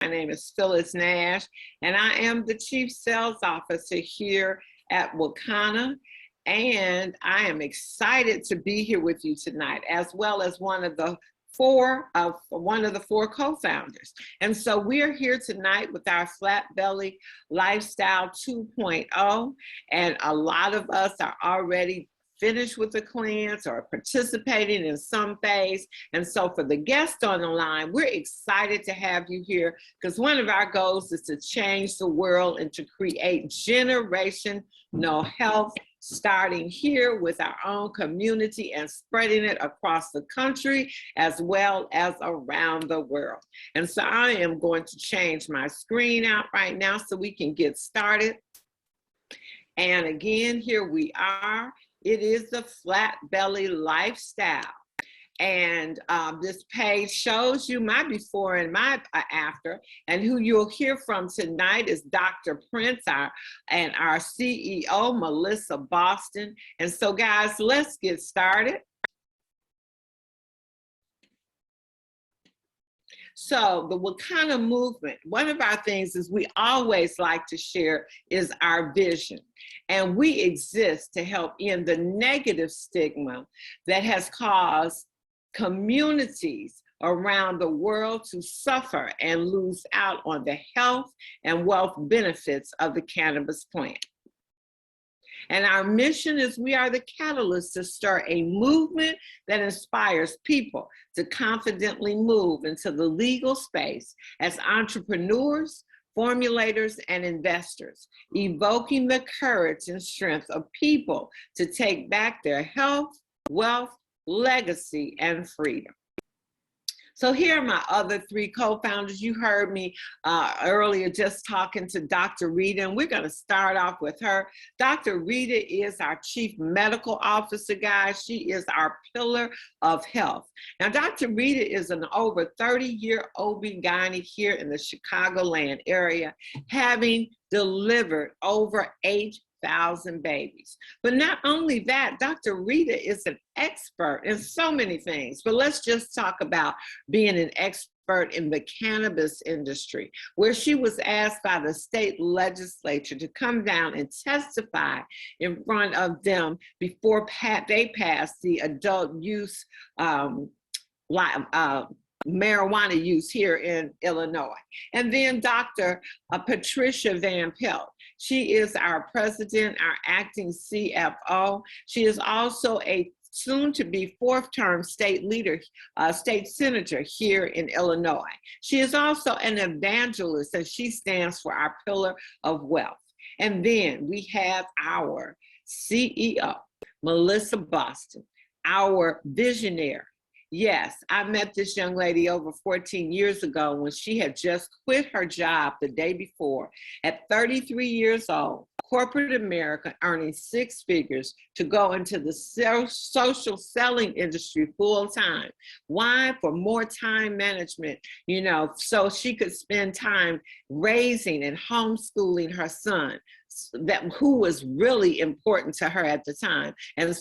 My name is Phyllis Nash, and I am the Chief Sales Officer here at Wakana. And I am excited to be here with you tonight, as well as one of the four co-founders. And so we're here tonight with our Flat Belly Lifestyle 2.0, and a lot of us are already finished with the cleanse or participating in some phase. And so for the guests on the line, we're excited to have you here because one of our goals is to change the world and to create generational health, starting here with our own community and spreading it across the country as well as around the world. And so I am going to change my screen out right now so we can get started. And again, here we are. It is the Flat Belly Lifestyle. And this page shows you my before and my after. And who you'll hear from tonight is Dr. Prince, our CEO, Melissa Boston. And so guys, let's get started. So the Wakana movement, one of our things is we always like to share is our vision. And we exist to help end the negative stigma that has caused communities around the world to suffer and lose out on the health and wealth benefits of the cannabis plant. And our mission is we are the catalyst to start a movement that inspires people to confidently move into the legal space as entrepreneurs, formulators, and investors, evoking the courage and strength of people to take back their health, wealth, legacy, and freedom. So here are my other three co-founders. You heard me earlier just talking to Dr. Rita, and we're gonna start off with her. Dr. Rita is our Chief Medical Officer, guys. She is our pillar of health. Now, Dr. Rita is an over 30-year OB-GYN here in the Chicagoland area, having delivered over 8,000 babies. But not only that, Dr. Rita is an expert in so many things, but let's just talk about being an expert in the cannabis industry, where she was asked by the state legislature to come down and testify in front of them before they passed the adult use marijuana use here in Illinois. And then Dr. Patricia Van Pelt. She is our president, our acting CFO. She is also a soon-to-be fourth-term state senator here in Illinois. She is also an evangelist, and she stands for our pillar of wealth. And then we have our CEO, Melissa Boston, our visionary. Yes, I met this young lady over 14 years ago when she had just quit her job the day before. At 33 years old, corporate America, earning 6 figures to go into the social selling industry full time. Why? For more time management, so she could spend time raising and homeschooling her son, who was really important to her at the time. And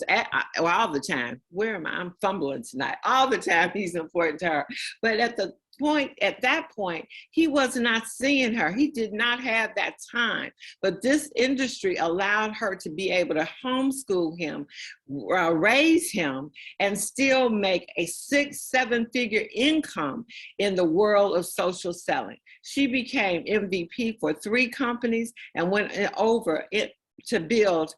all the time, where am I? I'm fumbling tonight. All the time he's important to her. But at that point, he was not seeing her. He did not have that time. But this industry allowed her to be able to homeschool him, raise him, and still make a 6-7-figure income in the world of social selling. She became MVP for 3 companies and went over it to build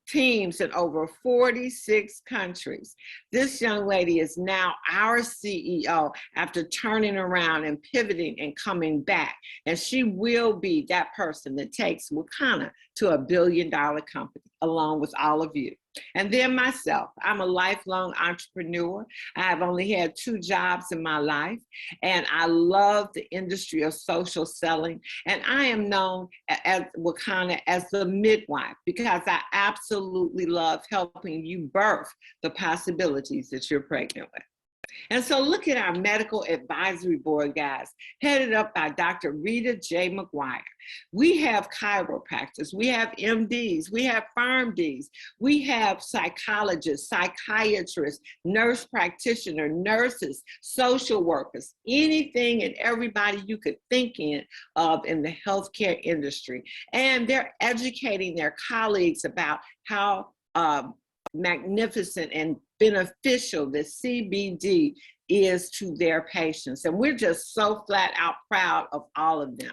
teams in over 46 countries. This young lady is now our CEO after turning around and pivoting and coming back. And she will be that person that takes Wakana to a billion-dollar company, along with all of you. And then myself, I'm a lifelong entrepreneur. I have only had 2 jobs in my life, and I love the industry of social selling. And I am known at Wakana as the midwife because I absolutely love helping you birth the possibilities that you're pregnant with. And so look at our medical advisory board, guys, headed up by Dr. Rita J. McGuire. We have chiropractors, we have MDs, we have PharmDs, we have psychologists, psychiatrists, nurse practitioner, nurses, social workers, anything and everybody you could think of in the healthcare industry. And they're educating their colleagues about how magnificent and beneficial the CBD is to their patients. And we're just so flat out proud of all of them.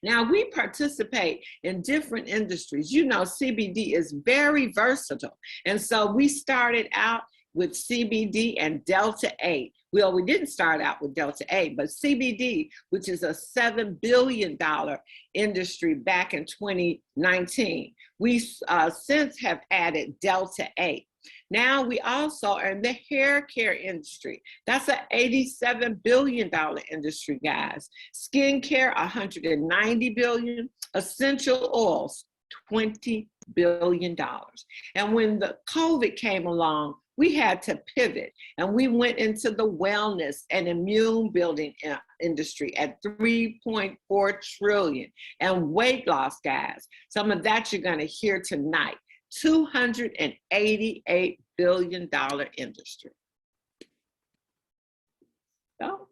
Now, we participate in different industries. You know, CBD is very versatile. And so we started out with CBD and Delta 8. Well, we didn't start out with Delta 8, but CBD, which is a $7 billion industry back in 2019. We since have added Delta 8. Now we also are in the hair care industry. That's an $87 billion industry, guys. Skincare, $190 billion. Essential oils, $20 billion. And when the COVID came along, we had to pivot and we went into the wellness and immune building industry at $3.4 trillion. And weight loss, guys, some of that you're going to hear tonight. $288 billion industry. So,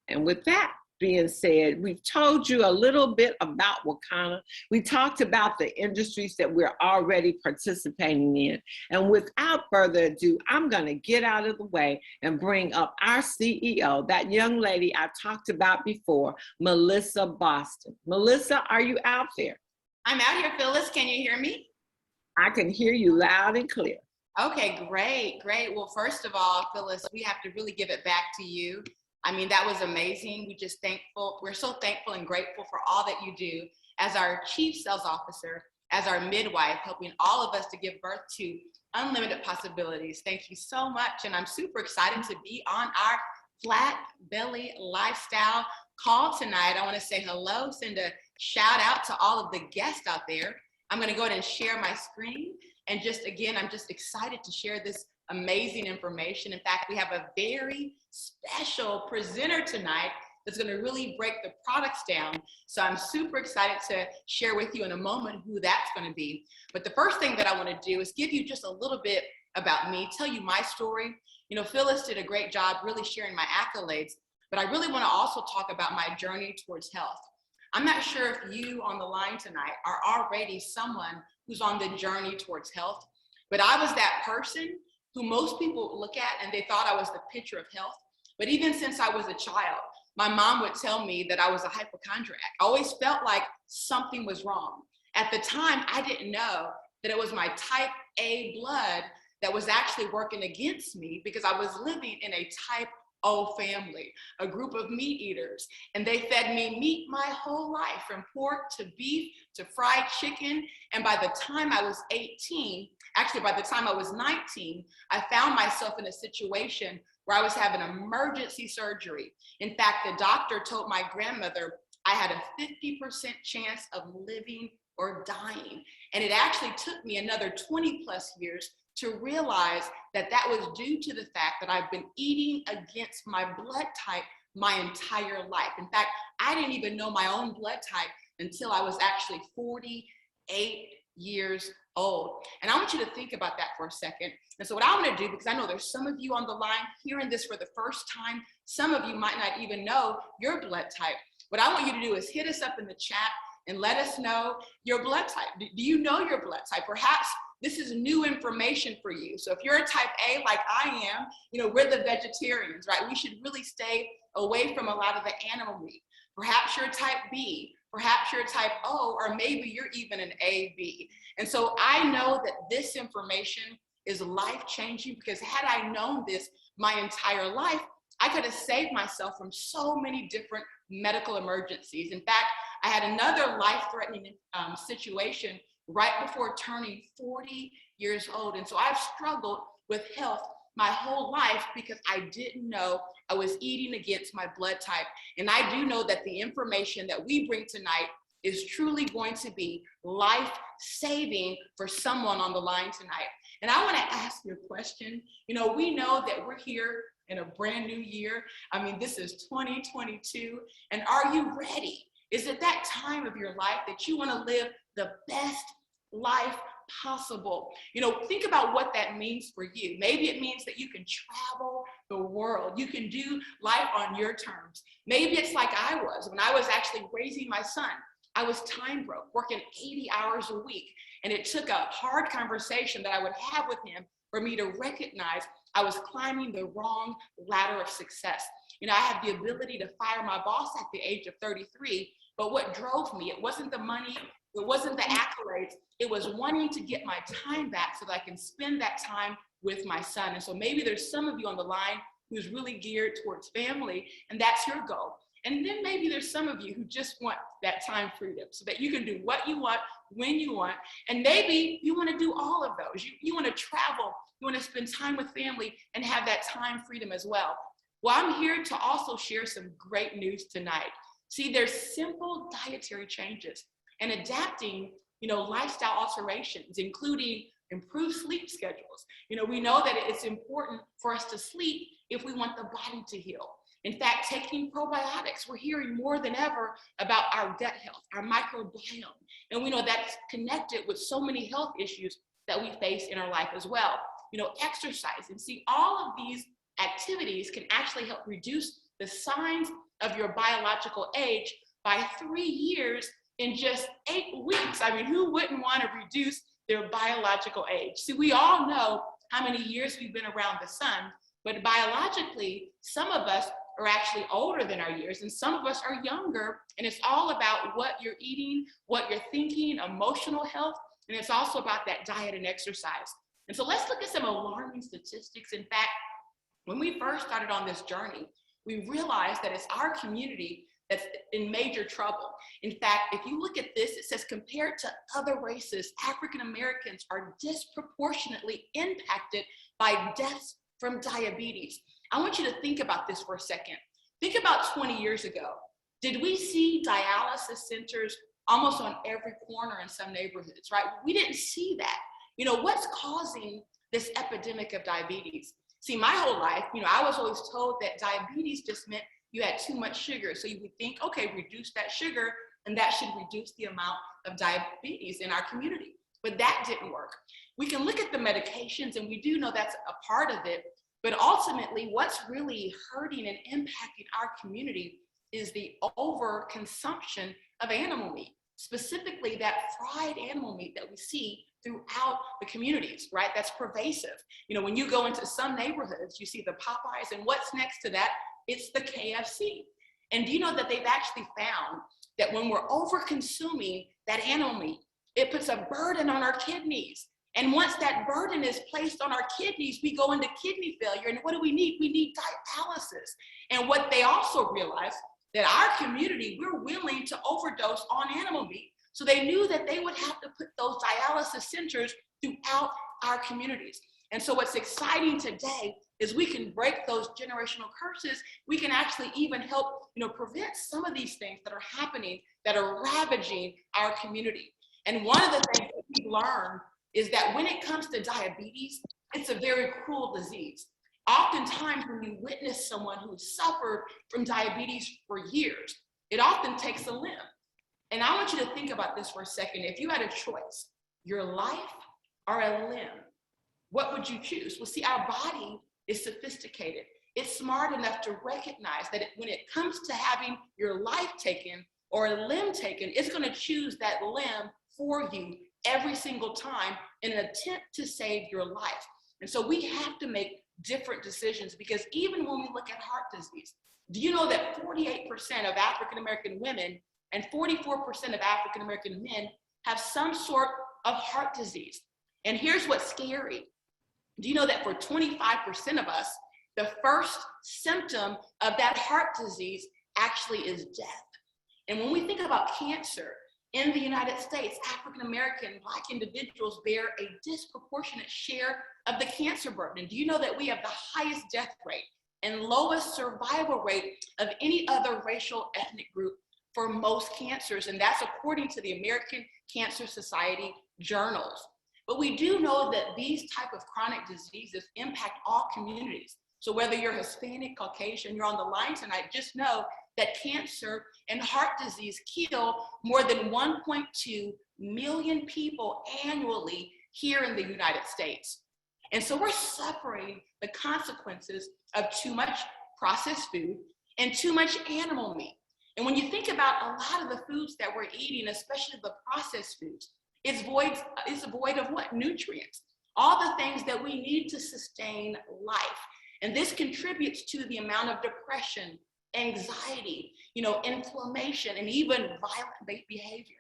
and with that being said, we've told you a little bit about Wakana. We talked about the industries that we're already participating in. And without further ado, I'm going to get out of the way and bring up our CEO, that young lady I talked about before, Melissa Boston. Melissa, are you out there? I'm out here, Phyllis. Can you hear me? I can hear you loud and clear. Okay, great. Well, first of all, Phyllis, we have to really give it back to you. I mean, that was amazing. We're so thankful and grateful for all that you do as our chief sales officer, as our midwife, helping all of us to give birth to unlimited possibilities. Thank you so much. And I'm super excited to be on our Flat Belly Lifestyle call tonight. I want to say hello, send a shout out to all of the guests out there. I'm going to go ahead and share my screen. And I'm just excited to share this amazing information. In fact, we have a very special presenter tonight that's going to really break the products down. So I'm super excited to share with you in a moment who that's going to be. But the first thing that I want to do is give you just a little bit about me, tell you my story. You know, Phyllis did a great job really sharing my accolades, but I really want to also talk about my journey towards health. I'm not sure if you on the line tonight are already someone who's on the journey towards health, but I was that person who most people look at and they thought I was the picture of health. But even since I was a child, my mom would tell me that I was a hypochondriac. I always felt like something was wrong. At the time, I didn't know that it was my type A blood that was actually working against me because I was living in a type O family, a group of meat eaters. And they fed me meat my whole life, from pork to beef to fried chicken. And by the time I was 18, actually by the time I was 19, I found myself in a situation where I was having emergency surgery. In fact, the doctor told my grandmother I had a 50% chance of living or dying. And it actually took me another 20 plus years to realize that that was due to the fact that I've been eating against my blood type my entire life. In fact, I didn't even know my own blood type until I was actually 48 years old. And I want you to think about that for a second. And so what I want to do, because I know there's some of you on the line hearing this for the first time, some of you might not even know your blood type. What I want you to do is hit us up in the chat and let us know your blood type. Do you know your blood type? Perhaps this is new information for you. So if you're a type A like I am, you know, we're the vegetarians, right? We should really stay away from a lot of the animal meat. Perhaps you're type B, perhaps you're type O, or maybe you're even an AB. And so I know that this information is life-changing, because had I known this my entire life, I could have saved myself from so many different medical emergencies. In fact, I had another life-threatening situation right before turning 40 years old. And so I've struggled with health my whole life because I didn't know I was eating against my blood type. And I do know that the information that we bring tonight is truly going to be life-saving for someone on the line tonight. And I want to ask you a question. You know, we know that we're here in a brand new year. I mean, this is 2022. And are you ready? Is it that time of your life that you want to live the best life possible? You know, think about what that means for you. Maybe it means that you can travel the world. You can do life on your terms. Maybe it's like I was when I was actually raising my son. I was time broke, working 80 hours a week. And it took a hard conversation that I would have with him for me to recognize I was climbing the wrong ladder of success. You know, I had the ability to fire my boss at the age of 33, but what drove me, it wasn't the money, it wasn't the accolades, it was wanting to get my time back so that I can spend that time with my son. And so maybe there's some of you on the line who's really geared towards family, and that's your goal. And then maybe there's some of you who just want that time freedom so that you can do what you want, when you want. And maybe you want to do all of those. You want to travel, you want to spend time with family and have that time freedom as well. Well, I'm here to also share some great news tonight. See, there's simple dietary changes and adapting, you know, lifestyle alterations, including improved sleep schedules. You know, we know that it's important for us to sleep if we want the body to heal. In fact, taking probiotics, we're hearing more than ever about our gut health, our microbiome. And we know that's connected with so many health issues that we face in our life as well. You know, exercise, and see, all of these activities can actually help reduce the signs of your biological age by 3 years in just 8 weeks. I mean, who wouldn't want to reduce their biological age? See, we all know how many years we've been around the sun, but biologically, some of us are actually older than our years, and some of us are younger, and it's all about what you're eating, what you're thinking, emotional health, and it's also about that diet and exercise. And so let's look at some alarming statistics. In fact, when we first started on this journey, we realized that it's our community that's in major trouble. In fact, if you look at this, it says compared to other races, African Americans are disproportionately impacted by deaths from diabetes. I want you to think about this for a second. Think about 20 years ago. Did we see dialysis centers almost on every corner in some neighborhoods, right? We didn't see that. You know, what's causing this epidemic of diabetes? See, my whole life, you know, I was always told that diabetes just meant you had too much sugar. So you would think, okay, reduce that sugar, and that should reduce the amount of diabetes in our community. But that didn't work. We can look at the medications, and we do know that's a part of it. But ultimately, what's really hurting and impacting our community is the overconsumption of animal meat, specifically that fried animal meat that we see throughout the communities, right? That's pervasive. You know, when you go into some neighborhoods, you see the Popeyes, and what's next to that? It's the KFC. And do you know that they've actually found that when we're over consuming that animal meat, it puts a burden on our kidneys. And once that burden is placed on our kidneys, we go into kidney failure. And what do we need? We need dialysis. And what they also realized, that our community, we're willing to overdose on animal meat. So they knew that they would have to put those dialysis centers throughout our communities. And so what's exciting today is we can break those generational curses. We can actually even help, you know, prevent some of these things that are happening, that are ravaging our community. And one of the things that we've learned is that when it comes to diabetes, it's a very cruel disease. Oftentimes when you witness someone who suffered from diabetes for years, it often takes a limb. And I want you to think about this for a second. If you had a choice, your life or a limb, what would you choose? Well, see, our body is sophisticated. It's smart enough to recognize that when it comes to having your life taken or a limb taken, it's going to choose that limb for you every single time in an attempt to save your life. And so we have to make different decisions, because even when we look at heart disease, do you know that 48% of African American women and 44% of African American men have some sort of heart disease? And here's what's scary. Do you know that for 25% of us, the first symptom of that heart disease actually is death? And when we think about cancer in the United States, African American Black individuals bear a disproportionate share of the cancer burden. And do you know that we have the highest death rate and lowest survival rate of any other racial ethnic group for most cancers? And that's according to the American Cancer Society journals. But we do know that these type of chronic diseases impact all communities. So whether you're Hispanic, Caucasian, you're on the line tonight, just know that cancer and heart disease kill more than 1.2 million people annually here in the United States. And so we're suffering the consequences of too much processed food and too much animal meat. And when you think about a lot of the foods that we're eating, especially the processed foods, it's void of what? Nutrients. All the things that we need to sustain life. And this contributes to the amount of depression, anxiety, inflammation, and even violent behavior.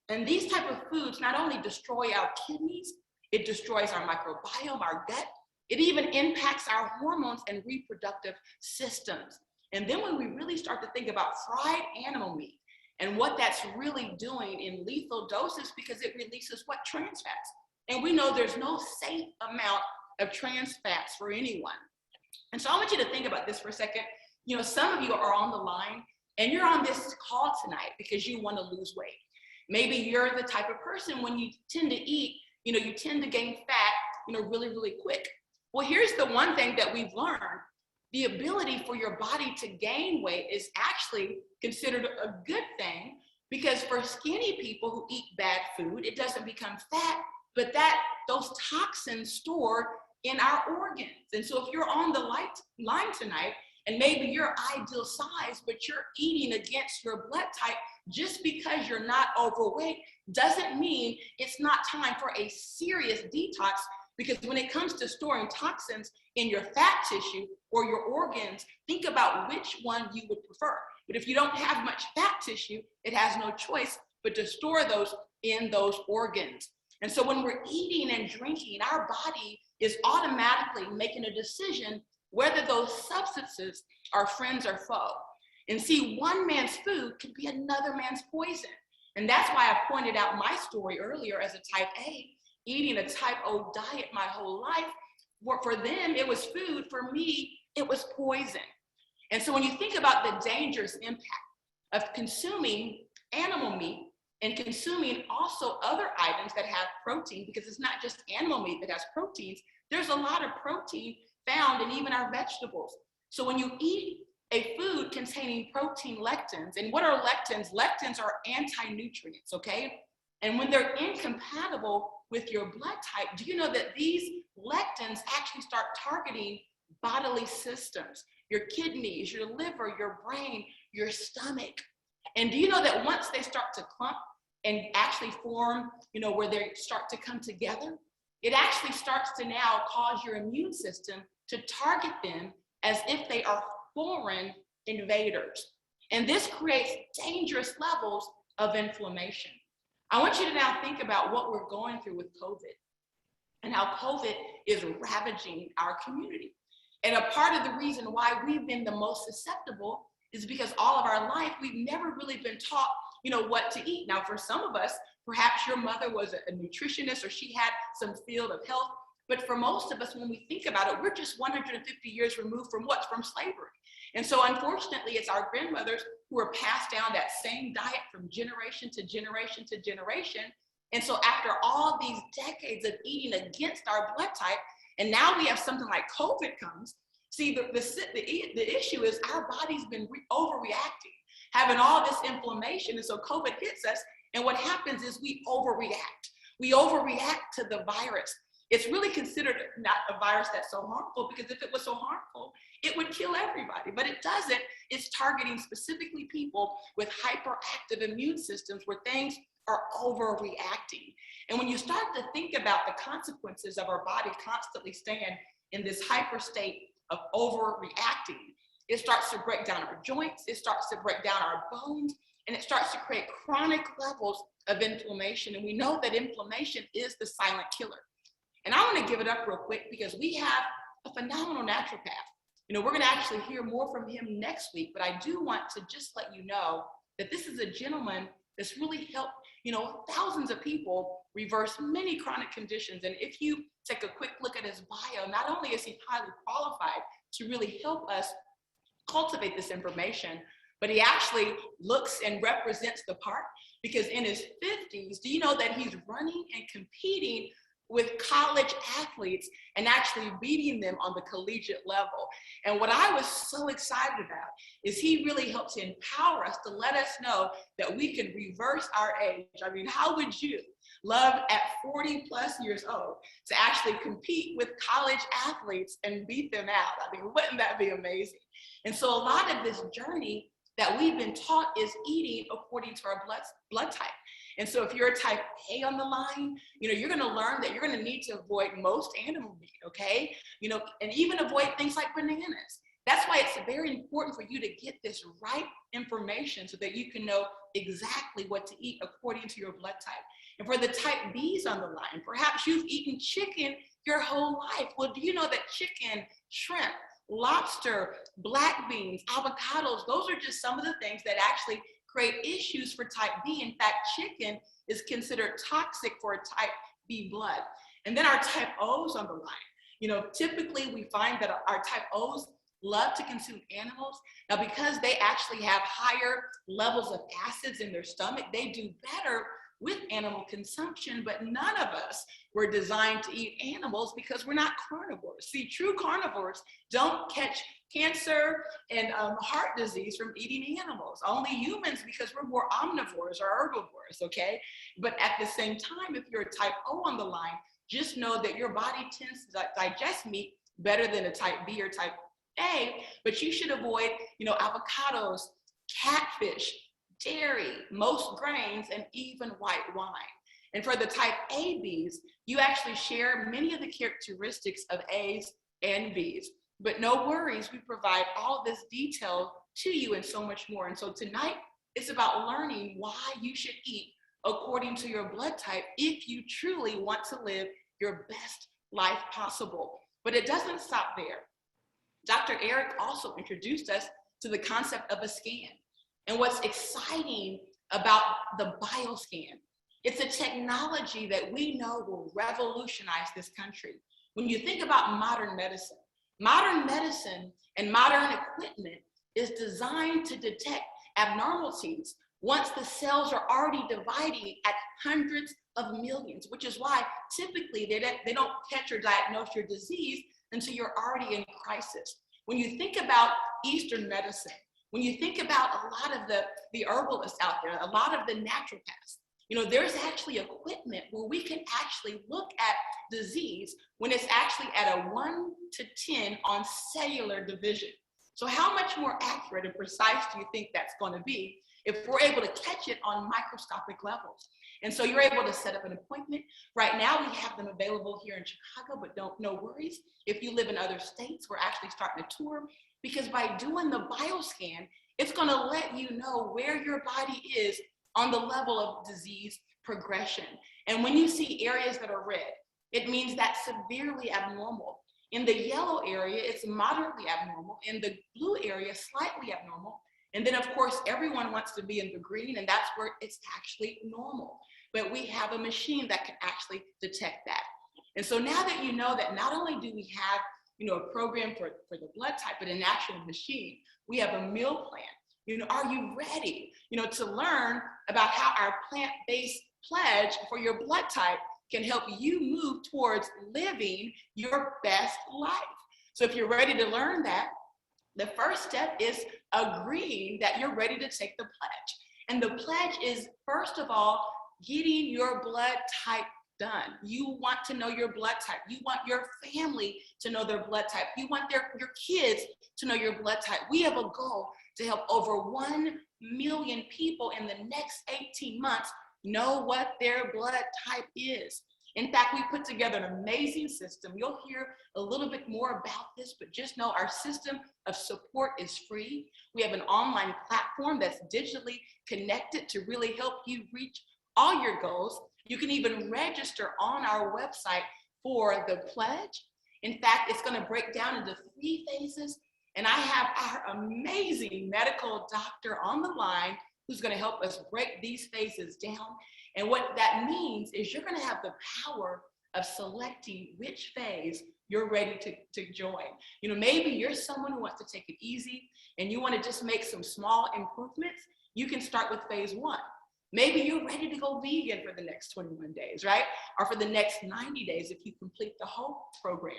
And these type of foods not only destroy our kidneys, it destroys our microbiome, our gut. It even impacts our hormones and reproductive systems. And then when we really start to think about fried animal meat and what that's really doing in lethal doses, because it releases what? Trans fats. And we know there's no safe amount of trans fats for anyone. And so I want you to think about this for a second. Some of you are on the line and you're on this call tonight because you want to lose weight. Maybe you're the type of person when you tend to eat, you tend to gain fat, really, really quick. Well, here's the one thing that we've learned. The ability for your body to gain weight is actually considered a good thing, because for skinny people who eat bad food, it doesn't become fat, but those toxins store in our organs. And so if you're on the line tonight, and maybe you're ideal size, but you're eating against your blood type, just because you're not overweight doesn't mean it's not time for a serious detox. Because when it comes to storing toxins in your fat tissue or your organs, think about which one you would prefer. But if you don't have much fat tissue, it has no choice but to store those in those organs. And so when we're eating and drinking, our body is automatically making a decision whether those substances are friends or foe. And see, one man's food could be another man's poison. And that's why I pointed out my story earlier as a type A, eating a type O diet my whole life. For them, it was food. For me, it was poison. And so when you think about the dangerous impact of consuming animal meat and consuming also other items that have protein, because it's not just animal meat that has proteins, there's a lot of protein found in even our vegetables. So when you eat a food containing protein lectins, and what are lectins? Lectins are anti-nutrients, okay? And when they're incompatible with your blood type, do you know that these lectins actually start targeting bodily systems, your kidneys, your liver, your brain, your stomach? And do you know that once they start to clump and actually form, where they start to come together, it actually starts to now cause your immune system to target them as if they are foreign invaders. And this creates dangerous levels of inflammation. I want you to now think about what we're going through with COVID and how COVID is ravaging our community. And a part of the reason why we've been the most susceptible is because all of our life, we've never really been taught, what to eat. Now, for some of us, perhaps your mother was a nutritionist or she had some field of health. But for most of us, when we think about it, we're just 150 years removed from what? From slavery. And so unfortunately, it's our grandmothers who are passed down that same diet from generation to generation to generation. And so after all these decades of eating against our blood type, and now we have something like COVID comes, see, the issue is our body's been overreacting, having all this inflammation. And so COVID hits us, and what happens is we overreact. We overreact to the virus. It's really considered not a virus that's so harmful, because if it was so harmful, it would kill everybody, but it doesn't. It's targeting specifically people with hyperactive immune systems where things are overreacting. And when you start to think about the consequences of our body constantly staying in this hyper state of overreacting, it starts to break down our joints, it starts to break down our bones, and it starts to create chronic levels of inflammation. And we know that inflammation is the silent killer. And I want to give it up real quick because we have a phenomenal naturopath. We're going to actually hear more from him next week, but I do want to just let you know that this is a gentleman that's really helped, thousands of people reverse many chronic conditions. And if you take a quick look at his bio, not only is he highly qualified to really help us cultivate this information, but he actually looks and represents the part, because in his 50s, do you know that he's running and competing with college athletes and actually beating them on the collegiate level. And what I was so excited about is he really helped to empower us, to let us know that we can reverse our age. I mean, how would you love at 40 plus years old to actually compete with college athletes and beat them out? I mean, wouldn't that be amazing? And so a lot of this journey that we've been taught is eating according to our blood type. And so if you're a type A on the line, you're going to learn that you're going to need to avoid most animal meat, okay? And even avoid things like bananas. That's why it's very important for you to get this right information so that you can know exactly what to eat according to your blood type. And for the type Bs on the line, perhaps you've eaten chicken your whole life. Well, do you know that chicken, shrimp, lobster, black beans, avocados, those are just some of the things that actually create issues for type B. In fact, chicken is considered toxic for a type B blood. And then our type O's on the line. Typically we find that our type O's love to consume animals. Now, because they actually have higher levels of acids in their stomach, they do better with animal consumption, but none of us were designed to eat animals because we're not carnivores. See, true carnivores don't catch cancer and heart disease from eating animals. Only humans, because we're more omnivores or herbivores, okay? But at the same time, if you're a type O on the line, just know that your body tends to digest meat better than a type B or type A, but you should avoid, avocados, catfish, dairy, most grains, and even white wine. And for the type ABs, you actually share many of the characteristics of A's and B's. But no worries, we provide all this detail to you and so much more. And so tonight, it's about learning why you should eat according to your blood type if you truly want to live your best life possible. But it doesn't stop there. Dr. Eric also introduced us to the concept of a scan. And what's exciting about the bioscan, it's a technology that we know will revolutionize this country. When you think about modern medicine and modern equipment is designed to detect abnormalities once the cells are already dividing at hundreds of millions, which is why typically they don't catch or diagnose your disease until you're already in crisis. When you think about Eastern medicine, when you think about a lot of the herbalists out there, a lot of the naturopaths, there's actually equipment where we can actually look at disease when it's actually at a 1 to 10 on cellular division. So how much more accurate and precise do you think that's going to be if we're able to catch it on microscopic levels? And so you're able to set up an appointment. Right now we have them available here in Chicago, but no worries. If you live in other states, we're actually starting a tour, because by doing the bioscan, it's going to let you know where your body is on the level of disease progression. And when you see areas that are red, it means that's severely abnormal. In the yellow area, it's moderately abnormal. In the blue area, slightly abnormal. And then, of course, everyone wants to be in the green, and that's where it's actually normal. But we have a machine that can actually detect that. And so now that you know that not only do we have a program for the blood type, but an actual machine, we have a meal plan. Are you ready, to learn about how our plant-based pledge for your blood type can help you move towards living your best life? So if you're ready to learn that, the first step is agreeing that you're ready to take the pledge. And the pledge is, first of all, getting your blood type done. You want to know your blood type. You want your family to know their blood type. You want your kids to know your blood type. We have a goal to help over 1 million people in the next 18 months know what their blood type is. In fact, we put together an amazing system. You'll hear a little bit more about this, but just know our system of support is free. We have an online platform that's digitally connected to really help you reach all your goals. You can even register on our website for the pledge. In fact, it's going to break down into 3 phases. And I have our amazing medical doctor on the line who's going to help us break these phases down. And what that means is you're going to have the power of selecting which phase you're ready to join. Maybe you're someone who wants to take it easy and you want to just make some small improvements. You can start with phase 1. Maybe you're ready to go vegan for the next 21 days, right? Or for the next 90 days if you complete the whole program.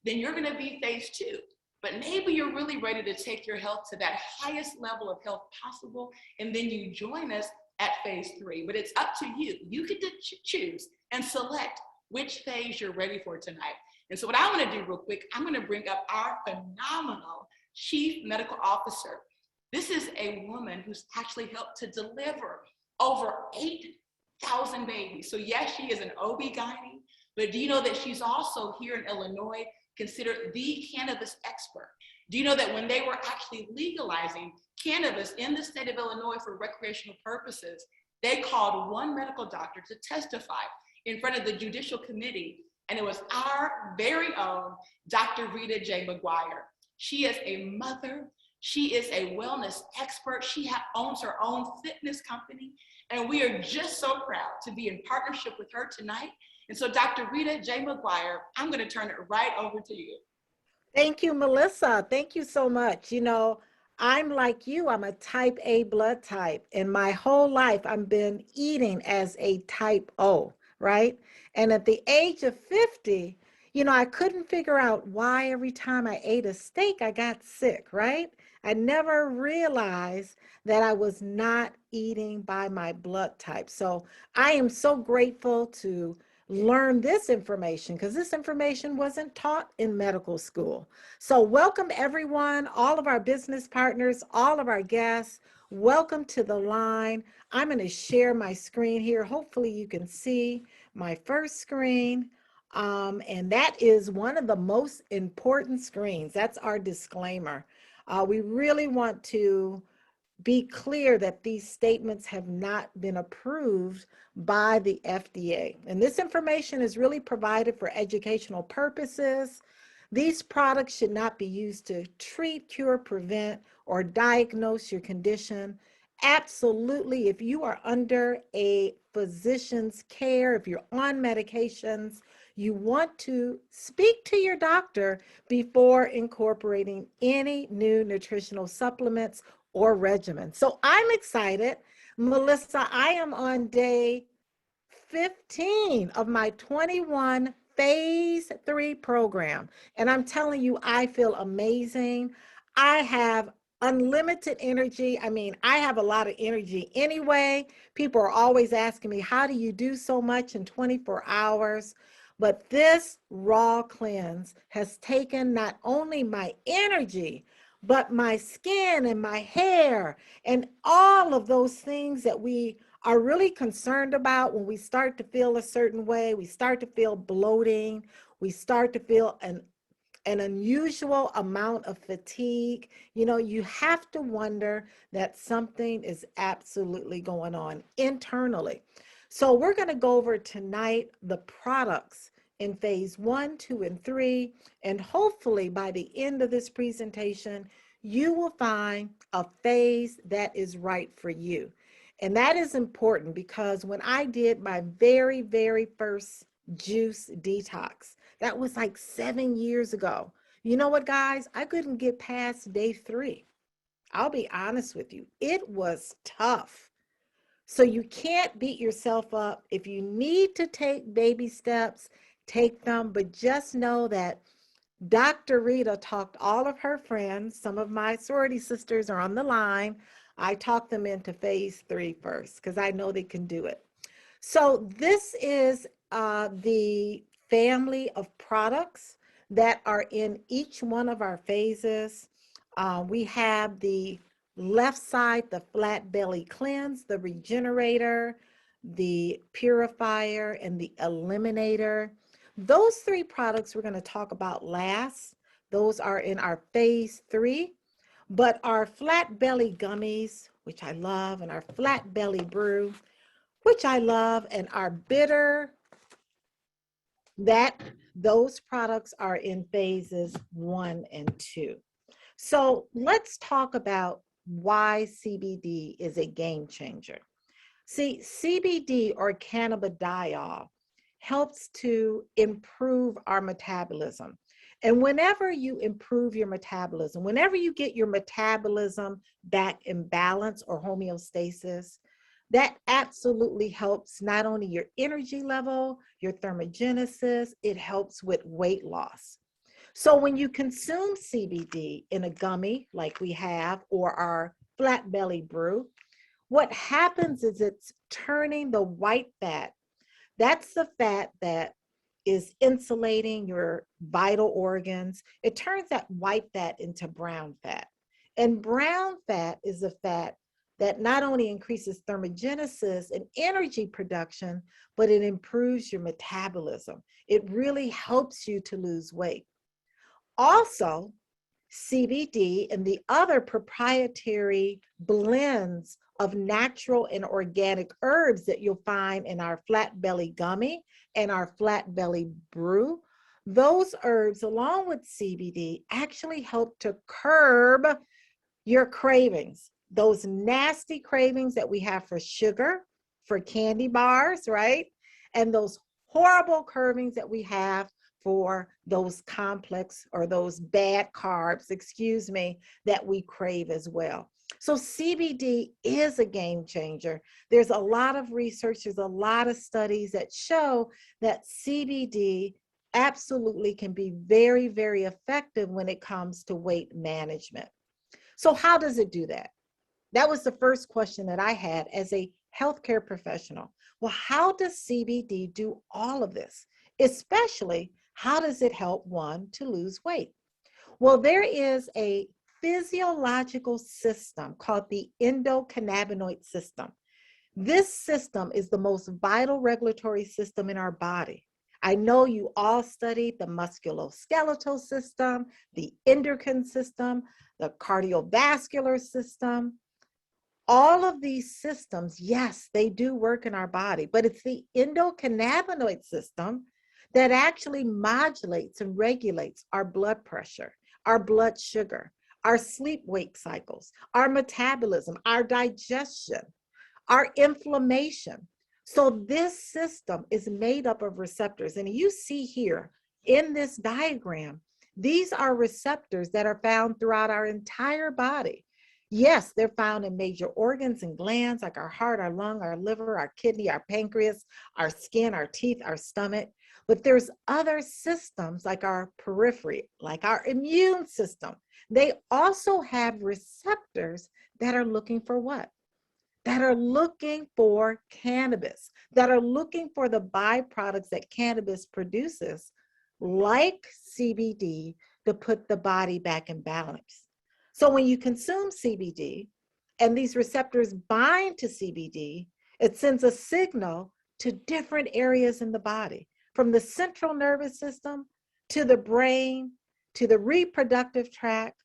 Then you're going to be phase 2. But maybe you're really ready to take your health to that highest level of health possible, and then you join us at phase 3. But it's up to you. You get to choose and select which phase you're ready for tonight. And so what I want to do real quick, I'm going to bring up our phenomenal Chief Medical Officer. This is a woman who's actually helped to deliver over 8,000 babies. So yes, she is an OB-GYN, but do you know that she's also here in Illinois considered the cannabis expert? Do you know that when they were actually legalizing cannabis in the state of Illinois for recreational purposes, they called one medical doctor to testify in front of the judicial committee, and it was our very own Dr. Rita J. McGuire. She is a mother. She is a wellness expert. She owns her own fitness company, and we are just so proud to be in partnership with her tonight. And so, Dr. Rita J. McGuire, I'm going to turn it right over to you. Thank you, Melissa. Thank you so much. You know, I'm like you, I'm a type A blood type, and my whole life I've been eating as a type O, right? And at the age of 50, you know, I couldn't figure out why every time I ate a steak, I got sick, right? I never realized that I was not eating by my blood type. So I am so grateful to learn this information because this information wasn't taught in medical school. So welcome everyone, all of our business partners, all of our guests. Welcome to the line. I'm going to share my screen here. Hopefully you can see my first screen. And that is one of the most important screens. That's our disclaimer. We really want to be clear that these statements have not been approved by the FDA. And this information is really provided for educational purposes. These products should not be used to treat, cure, prevent, or diagnose your condition. Absolutely, if you are under a physician's care, if you're on medications, you want to speak to your doctor before incorporating any new nutritional supplements or regimen. So I'm excited. Melissa, I am on day 15 of my 21 phase 3 program. And I'm telling you, I feel amazing. I have unlimited energy. I mean, I have a lot of energy anyway. People are always asking me, how do you do so much in 24 hours? But this raw cleanse has taken not only my energy, but my skin and my hair and all of those things that we are really concerned about when we start to feel a certain way. We start to feel bloating. We start to feel an unusual amount of fatigue. You know, you have to wonder that something is absolutely going on internally. So we're going to go over tonight the products in phase 1, 2, and 3. And hopefully by the end of this presentation, you will find a phase that is right for you. And that is important because when I did my very, very first juice detox, that was like 7 years ago. You know what, guys? I couldn't get past day 3. I'll be honest with you. It was tough. So you can't beat yourself up. If you need to take baby steps, take them, but just know that Dr. Rita talked all of her friends. Some of my sorority sisters are on the line. I talked them into phase 3 first because I know they can do it. So this is the family of products that are in each one of our phases. We have the left side, the flat belly cleanse, the regenerator, the purifier, and the eliminator. Those 3 products we're going to talk about last. Those are in our phase 3, but our flat belly gummies, which I love, and our flat belly brew, which I love, and our bitter, those products are in phases 1 and 2. So let's talk about why CBD is a game changer. See, CBD or cannabidiol helps to improve our metabolism. And whenever you improve your metabolism, whenever you get your metabolism back in balance or homeostasis, That absolutely helps not only your energy level, your thermogenesis, it helps with weight loss. So when you consume CBD in a gummy like we have, or our flat belly brew, what happens is it's turning the white fat. That's the fat that is insulating your vital organs. It turns that white fat into brown fat. And brown fat is a fat that not only increases thermogenesis and energy production, but it improves your metabolism. It really helps you to lose weight. Also, CBD and the other proprietary blends of natural and organic herbs that you'll find in our flat belly gummy and our flat belly brew, those herbs along with CBD actually help to curb your cravings, those nasty cravings that we have for sugar, for candy bars, right? And those horrible cravings that we have for those complex or those bad carbs, excuse me, that we crave as well. So CBD is a game changer. There's a lot of research, there's a lot of studies that show that CBD absolutely can be very, very effective when it comes to weight management. So how does it do that? That was the first question that I had as a healthcare professional. Well, how does CBD do all of this? Especially, how does it help one to lose weight? Well, there is a physiological system called the endocannabinoid system. This system is the most vital regulatory system in our body. I know you all studied the musculoskeletal system, the endocrine system, the cardiovascular system. All of these systems, yes, they do work in our body, but it's the endocannabinoid system that actually modulates and regulates our blood pressure, our blood sugar, our sleep-wake cycles, our metabolism, our digestion, our inflammation. So this system is made up of receptors. And you see here in this diagram, these are receptors that are found throughout our entire body. Yes, they're found in major organs and glands like our heart, our lung, our liver, our kidney, our pancreas, our skin, our teeth, our stomach. But there's other systems like our periphery, like our immune system. They also have receptors that are looking for what? That are looking for cannabis, that are looking for the byproducts that cannabis produces, like CBD, to put the body back in balance. So when you consume CBD and these receptors bind to CBD, it sends a signal to different areas in the body, from the central nervous system to the brain, to the reproductive tract,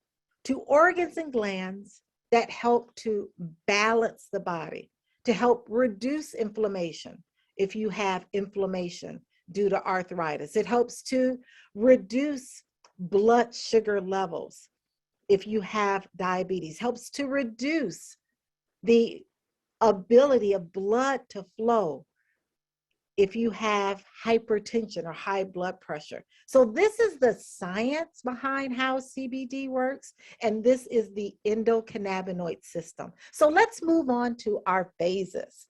to organs and glands that help to balance the body, to help reduce inflammation if you have inflammation due to arthritis. It helps to reduce blood sugar levels if you have diabetes, helps to reduce the ability of blood to flow if you have hypertension or high blood pressure. So this is the science behind how CBD works, and this is the endocannabinoid system. So let's move on to our phases.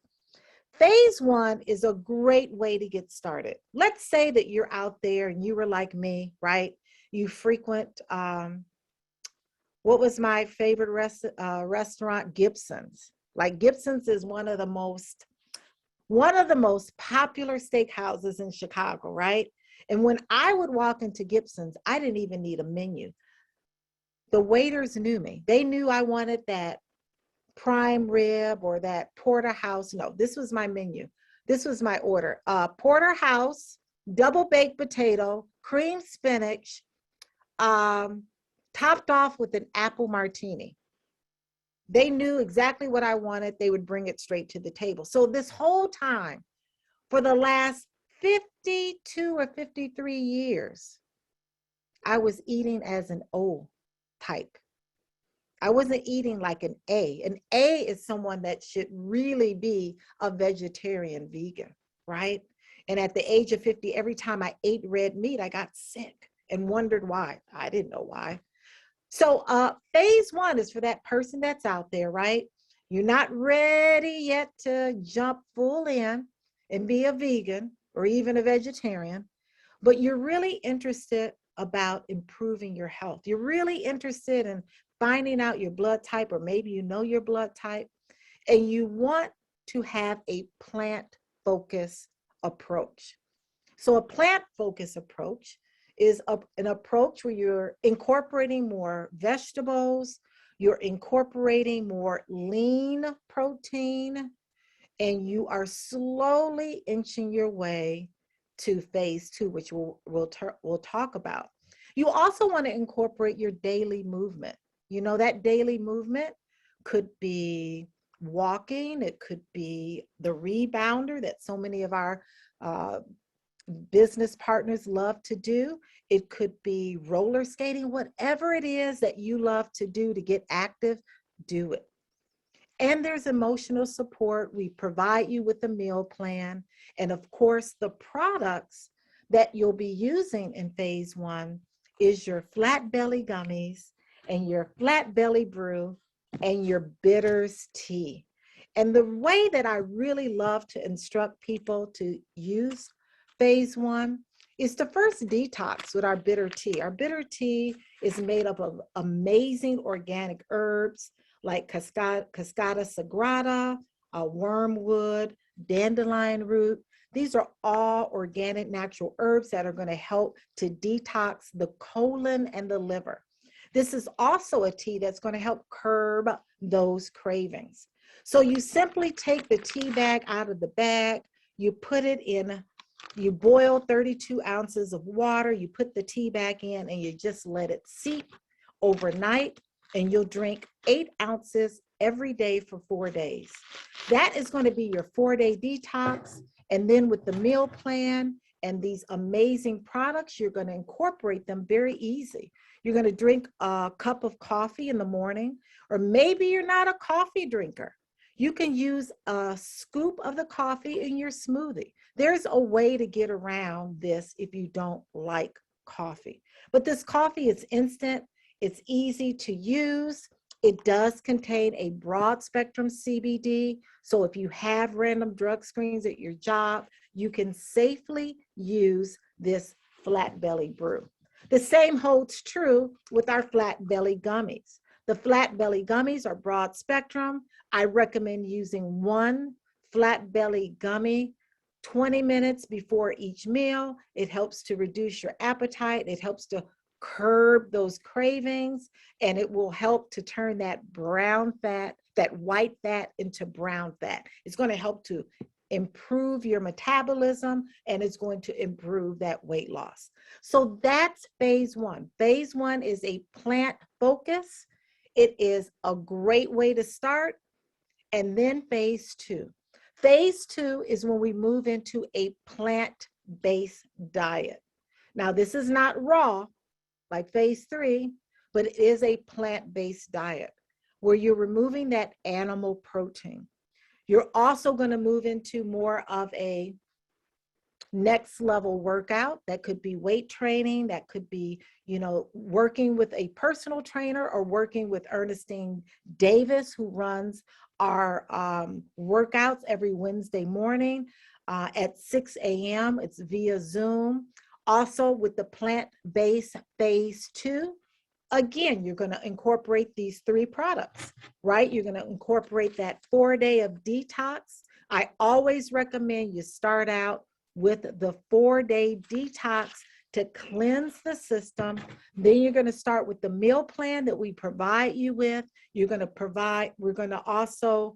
Phase one is a great way to get started. Let's say that you're out there and you were like me, right? You frequent, what was my favorite restaurant? Gibson's. Like Gibson's is one of the most popular steakhouses in Chicago, right? And when I would walk into Gibson's, I didn't even need a menu. The waiters knew me. They knew I wanted that prime rib or that porterhouse. No, this was my menu. This was my order. Porterhouse, double baked potato, cream spinach, topped off with an apple martini. They knew exactly what I wanted. They would bring it straight to the table. So this whole time, for the last 52 or 53 years, I was eating as an O type. I wasn't eating like an A. An A is someone that should really be a vegetarian vegan, right? And at the age of 50, every time I ate red meat, I got sick and wondered why. I didn't know why. So phase one is for that person that's out there, right? You're not ready yet to jump full in and be a vegan or even a vegetarian, but you're really interested about improving your health. You're really interested in finding out your blood type, or maybe you know your blood type, and you want to have a plant-focused approach. So a plant-focused approach is an approach where you're incorporating more vegetables, you're incorporating more lean protein, and you are slowly inching your way to phase 2, which we'll talk about. You also want to incorporate your daily movement. You know, that daily movement could be walking, it could be the rebounder that so many of our business partners love to do. It could be roller skating, whatever it is that you love to do to get active, do it. And there's emotional support. We provide you with a meal plan. And of course, the products that you'll be using in phase 1 is your flat belly gummies and your flat belly brew and your bitters tea. And the way that I really love to instruct people to use phase 1 is to first detox with our bitter tea. Our bitter tea is made up of amazing organic herbs like Cascada sagrada, wormwood, dandelion root. These are all organic natural herbs that are going to help to detox the colon and the liver. This is also a tea that's going to help curb those cravings. So you simply take the tea bag out of the bag, you put it in, you boil 32 ounces of water, you put the tea bag in, and you just let it seep overnight, and you'll drink 8 ounces every day for 4 days. That is going to be your 4-day detox. And then with the meal plan and these amazing products, you're going to incorporate them very easy. You're going to drink a cup of coffee in the morning, or maybe you're not a coffee drinker. You can use a scoop of the coffee in your smoothie. There's a way to get around this if you don't like coffee. But this coffee is instant. It's easy to use. It does contain a broad spectrum CBD. So if you have random drug screens at your job, you can safely use this flat belly brew. The same holds true with our flat belly gummies. The flat belly gummies are broad spectrum. I recommend using one flat belly gummy 20 minutes before each meal. It helps to reduce your appetite. It helps to curb those cravings, and it will help to turn that brown fat, that white fat, into brown fat. It's going to help to improve your metabolism, and it's going to improve that weight loss. So that's phase 1. Phase 1 is a plant focus. It is a great way to start. And then phase 2. Phase 2 is when we move into a plant-based diet. Now, this is not raw like phase 3, but it is a plant-based diet where you're removing that animal protein. You're also going to move into more of a next level workout. That could be weight training, that could be, working with a personal trainer, or working with Ernestine Davis, who runs our workouts every Wednesday morning at 6 a.m. It's via Zoom. Also with the plant-based phase 2, again, you're going to incorporate these 3 products, right? You're going to incorporate that 4-day of detox. I always recommend you start out with the 4-day detox to cleanse the system. Then you're going to start with the meal plan that we provide you with. We're going to also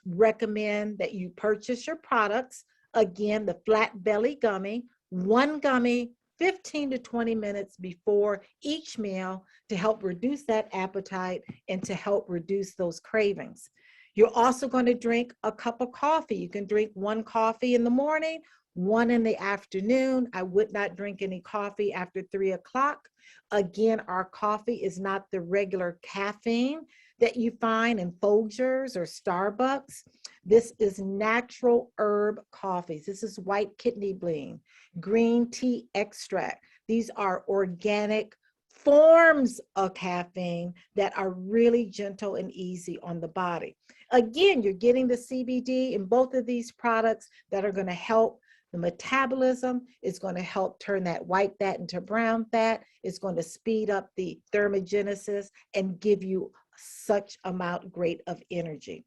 recommend that you purchase your products. Again, the flat belly gummy, 1 gummy 15 to 20 minutes before each meal to help reduce that appetite and to help reduce those cravings. You're also going to drink a cup of coffee. You can drink 1 coffee in the morning, 1 in the afternoon. I would not drink any coffee after 3 o'clock. Again, our coffee is not the regular caffeine that you find in Folgers or Starbucks. This is natural herb coffees. This is white kidney bean, green tea extract. These are organic forms of caffeine that are really gentle and easy on the body. Again, you're getting the CBD in both of these products that are going to help the metabolism. It's going to help turn that white fat into brown fat. It's going to speed up the thermogenesis and give you such amount great of energy.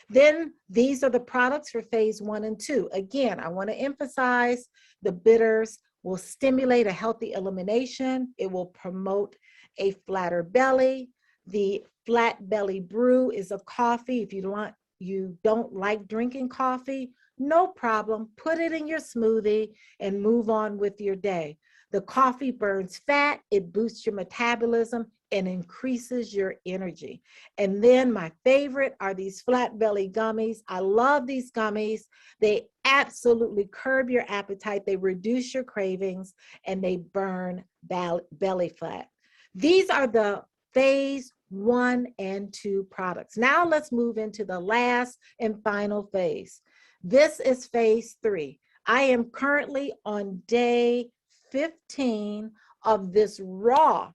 Then these are the products for phase 1 and 2. Again, I want to emphasize the bitters will stimulate a healthy elimination. It will promote a flatter belly. The flat belly brew is a coffee. If you don't like drinking coffee, no problem. Put it in your smoothie and move on with your day. The coffee burns fat, it boosts your metabolism and increases your energy. And then my favorite are these flat belly gummies. I love these gummies. They absolutely curb your appetite. They reduce your cravings and they burn belly fat. These are the phase 1 and 2 products. Now let's move into the last and final phase. This is phase 3. I am currently on day 15 of this raw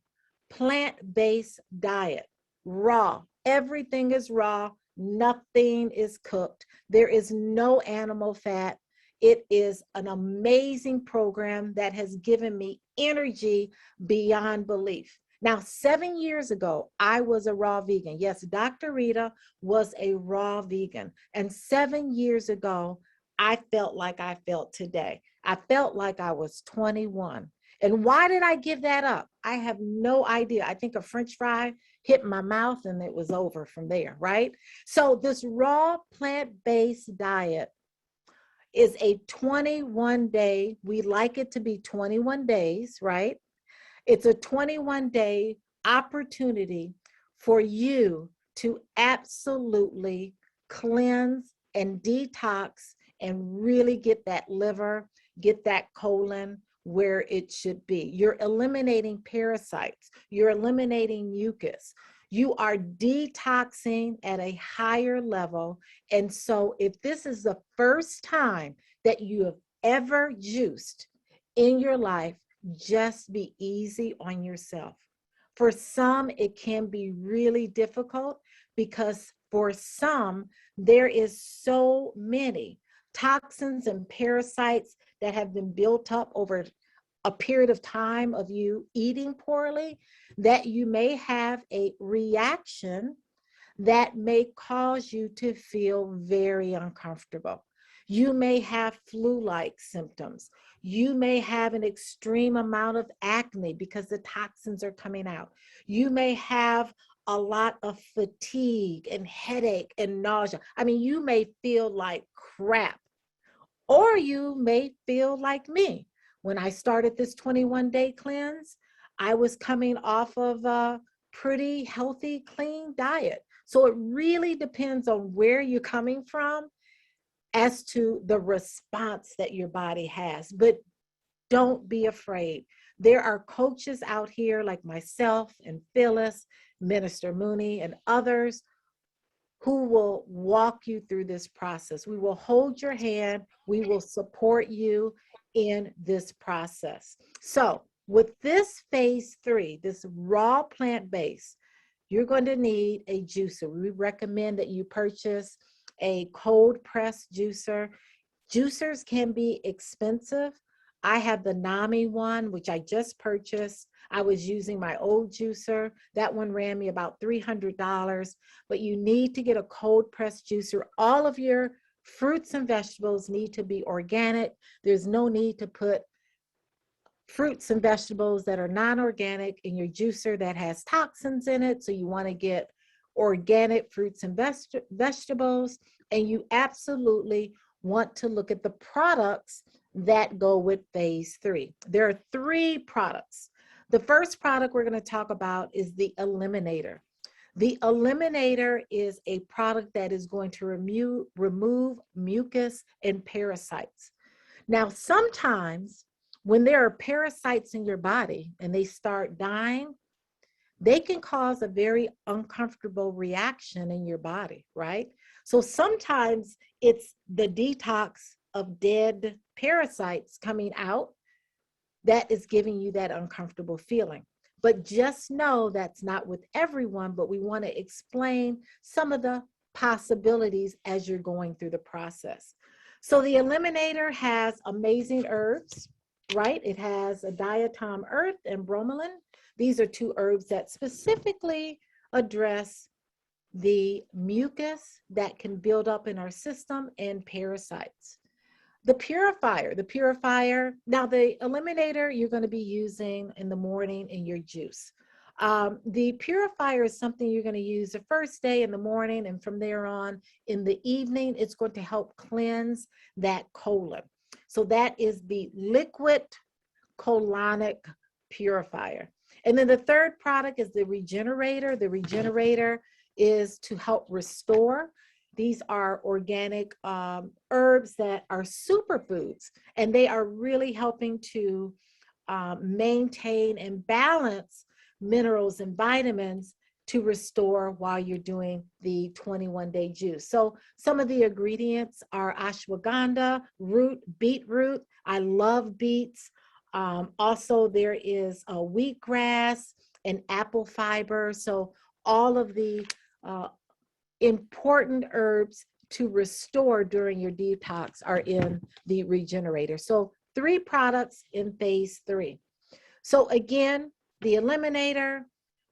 plant-based diet. Raw. Everything is raw. Nothing is cooked. There is no animal fat. It is an amazing program that has given me energy beyond belief. Now, 7 years ago, I was a raw vegan. Yes, Dr. Rita was a raw vegan. And 7 years ago, I felt like I felt today. I felt like I was 21. And why did I give that up? I have no idea. I think a French fry hit my mouth and it was over from there, right? So this raw plant-based diet is a 21-day, we like it to be 21 days, right? It's a 21-day opportunity for you to absolutely cleanse and detox and really get that liver, get that colon where it should be. You're eliminating parasites. You're eliminating mucus. You are detoxing at a higher level. And so if this is the first time that you have ever juiced in your life, just be easy on yourself. For some, it can be really difficult because for some, there is so many toxins and parasites that have been built up over a period of time of you eating poorly that you may have a reaction that may cause you to feel very uncomfortable. You may have flu-like symptoms. You may have an extreme amount of acne because the toxins are coming out. You may have a lot of fatigue and headache and nausea. I mean, you may feel like crap, or you may feel like me. When I started this 21-day cleanse, I was coming off of a pretty healthy, clean diet. So it really depends on where you're coming from as to the response that your body has. But don't be afraid. There are coaches out here like myself and Phyllis, Minister Mooney, and others who will walk you through this process. We will hold your hand. We will support you in this process. So with this phase 3, this raw plant-based, you're going to need a juicer. We recommend that you purchase a cold press juicer. Juicers can be expensive. I have the NAMI one, which I just purchased. I was using my old juicer. That one ran me about $300, but you need to get a cold press juicer. All of your fruits and vegetables need to be organic. There's no need to put fruits and vegetables that are non-organic in your juicer that has toxins in it. So you want to get organic fruits and vegetables, and you absolutely want to look at the products that go with phase 3. There are 3 products. The first product we're going to talk about is the Eliminator. The Eliminator is a product that is going to remove mucus and parasites. Now, sometimes when there are parasites in your body and they start dying, they can cause a very uncomfortable reaction in your body, right? So sometimes it's the detox of dead parasites coming out that is giving you that uncomfortable feeling. But just know that's not with everyone, but we want to explain some of the possibilities as you're going through the process. So the Eliminator has amazing herbs, right? It has a diatom earth and bromelain. These are two herbs that specifically address the mucus that can build up in our system and parasites. The purifier, now the Eliminator you're going to be using in the morning in your juice. The purifier is something you're going to use the first day in the morning, and from there on in the evening, it's going to help cleanse that colon. So that is the liquid colonic purifier. And then the third product is the regenerator. The regenerator is to help restore. These are organic herbs that are superfoods, and they are really helping to maintain and balance minerals and vitamins to restore while you're doing the 21-day juice. So some of the ingredients are ashwagandha, root, beetroot. I love beets. Also, there is wheatgrass and apple fiber. So all of the important herbs to restore during your detox are in the regenerator. So 3 products in phase 3. So again, the Eliminator,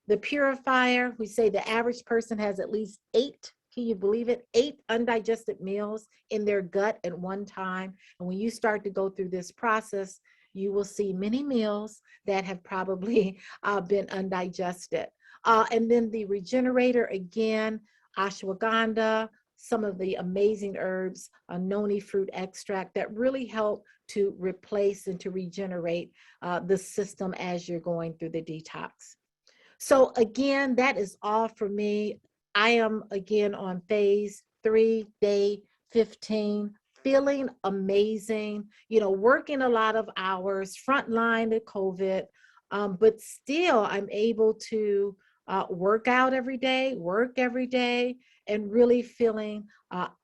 the purifier, we say the average person has at least 8, can you believe it? 8 undigested meals in their gut at one time. And when you start to go through this process, you will see many meals that have probably been undigested. And then the regenerator, again, ashwagandha, some of the amazing herbs, noni fruit extract that really help to replace and to regenerate the system as you're going through the detox. So again, that is all for me. I am again on phase 3, day 15, feeling amazing, you know, working a lot of hours, frontline to COVID, but still I'm able to work out every day, work every day, and really feeling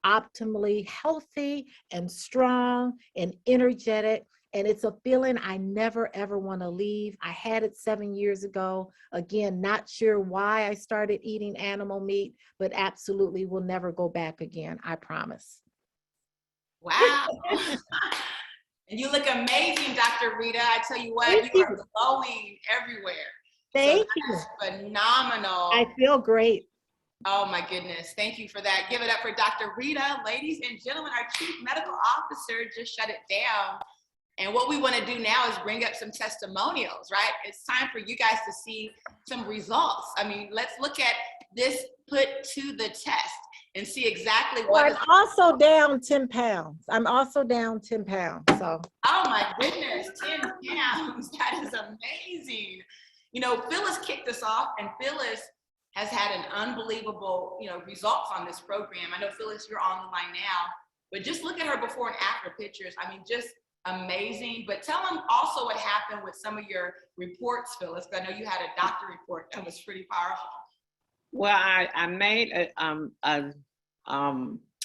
optimally healthy and strong and energetic. And it's a feeling I never, ever want to leave. I had it 7 years ago. Again, not sure why I started eating animal meat, but absolutely will never go back again. I promise. Wow. And you look amazing, Dr. Rita. I tell you what, you are glowing everywhere. Thank you. Phenomenal. I feel great. Oh my goodness. Thank you for that. Give it up for Dr. Rita. Ladies and gentlemen, our Chief Medical Officer just shut it down. And what we want to do now is bring up some testimonials, right? It's time for you guys to see some results. I mean, let's look at this put to the test and see exactly what. I'm also down 10 pounds. I'm also down 10 pounds. So. Oh my goodness, 10 pounds. That is amazing. You know, Phyllis kicked us off, and Phyllis has had an unbelievable, you know, results on this program. I know, Phyllis, you're on the line now, but just look at her before and after pictures. I mean, just amazing. But tell them also what happened with some of your reports, Phyllis, because I know you had a doctor report that was pretty powerful. Well, I made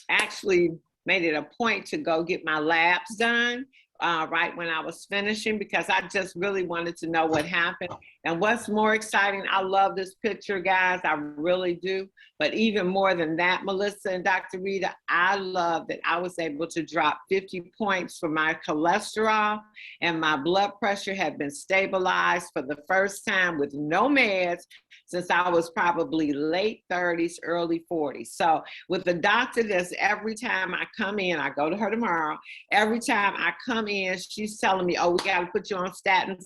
actually made it a point to go get my labs done right when I was finishing, because I just really wanted to know what happened. And what's more exciting, I love this picture, guys, I really do. But even more than that, Melissa and Dr. Rita, I love that I was able to drop 50 points for my cholesterol, and my blood pressure had been stabilized for the first time with no meds since I was probably late 30s, early 40s. So with the doctor, that's every time I come in, I go to her tomorrow, every time I come in, she's telling me, oh, we got to put you on statins.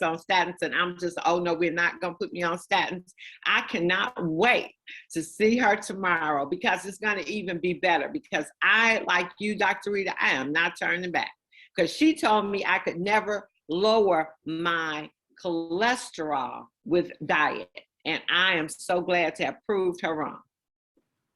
And I'm just, oh no, we're not going to put me on statins. I cannot wait to see her tomorrow, because it's going to even be better, because I, like you, Dr. Rita, I am not turning back, because she told me I could never lower my cholesterol with diet. And I am so glad to have proved her wrong.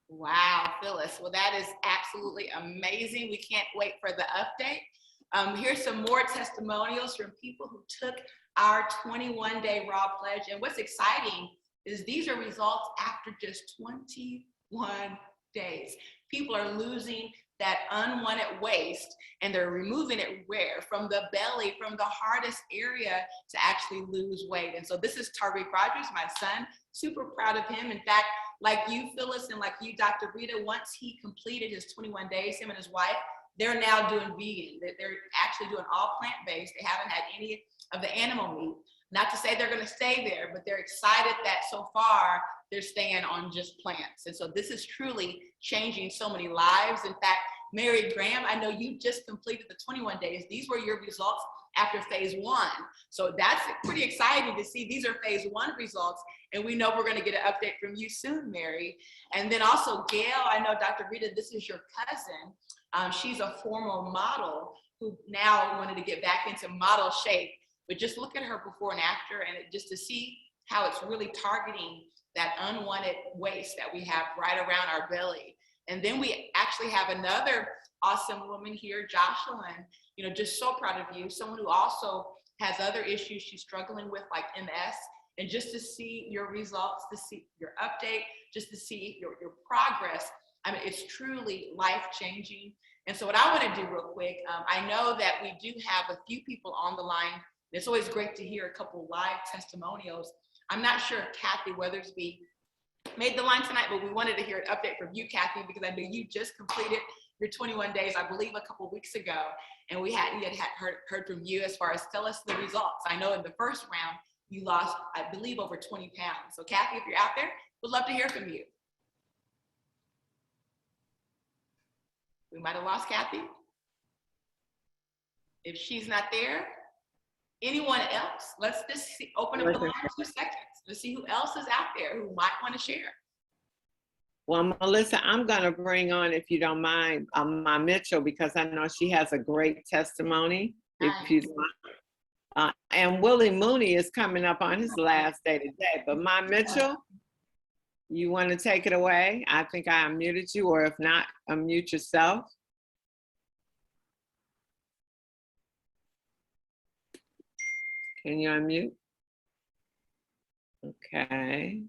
Wow, Phyllis. Well, that is absolutely amazing. We can't wait for the update. Here's some more testimonials from people who took our 21-day raw pledge. And what's exciting is these are results after just 21 days. People are losing that unwanted waste, and they're removing it where? From the belly, from the hardest area to actually lose weight. And so this is Tariq Rogers, my son, super proud of him. In fact, like you, Phyllis, and like you, Dr. Rita, once he completed his 21 days, him and his wife, they're now doing vegan. They're actually doing all plant-based. They haven't had any of the animal meat. Not to say they're going to stay there, but they're excited that so far they're staying on just plants. And so this is truly changing so many lives. In fact, Mary Graham, I know you just completed the 21 days. These were your results after phase 1. So that's pretty exciting to see. These are phase 1 results. And we know we're going to get an update from you soon, Mary. And then also Gail, I know Dr. Rita, this is your cousin. She's a former model who now wanted to get back into model shape. But just look at her before and after, and just to see how it's really targeting that unwanted waste that we have right around our belly. And then we actually have another awesome woman here, Jocelyn, you know, just so proud of you, someone who also has other issues she's struggling with, like MS. And just to see your results, to see your update, just to see your progress, I mean, it's truly life-changing. And so what I want to do real quick, I know that we do have a few people on the line. It's always great to hear a couple live testimonials. I'm not sure if Kathy Weathersby made the line tonight, but we wanted to hear an update from you, Kathy, because I know you just completed your 21 days, I believe a couple weeks ago, and we hadn't yet heard from you as far as tell us the results. I know in the first round, you lost, I believe, over 20 pounds. So Kathy, if you're out there, we'd love to hear from you. We might have lost Kathy. If she's not there, anyone else? Let's just open up the line for 2 seconds to see who else is out there who might want to share. Well, Melissa, I'm going to bring on, if you don't mind, my Mitchell, because I know she has a great testimony. If you and Willie Mooney is coming up on his last day today. But my Mitchell, you want to take it away? I think I unmuted you, or if not, unmute yourself. Can you unmute? Okay.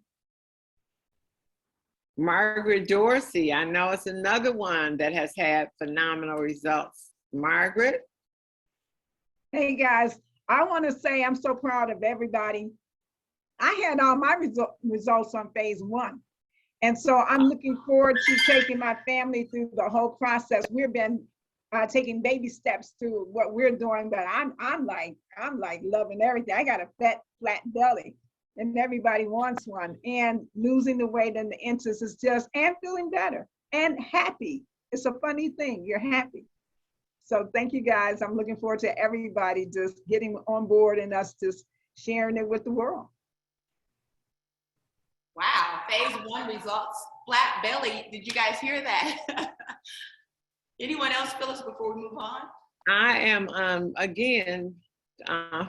Margaret Dorsey, I know it's another one that has had phenomenal results. Margaret? Hey guys, I want to say I'm so proud of everybody. I had all my results on phase 1. And so I'm looking forward to taking my family through the whole process. We've been taking baby steps through what we're doing, but I'm like loving everything. I got a flat belly, and everybody wants one. And losing the weight and the inches is just, and feeling better and happy. It's a funny thing. You're happy. So thank you guys. I'm looking forward to everybody just getting on board and us just sharing it with the world. Wow, phase 1 results, flat belly. Did you guys hear that? Anyone else, Phyllis, before we move on? I am, again,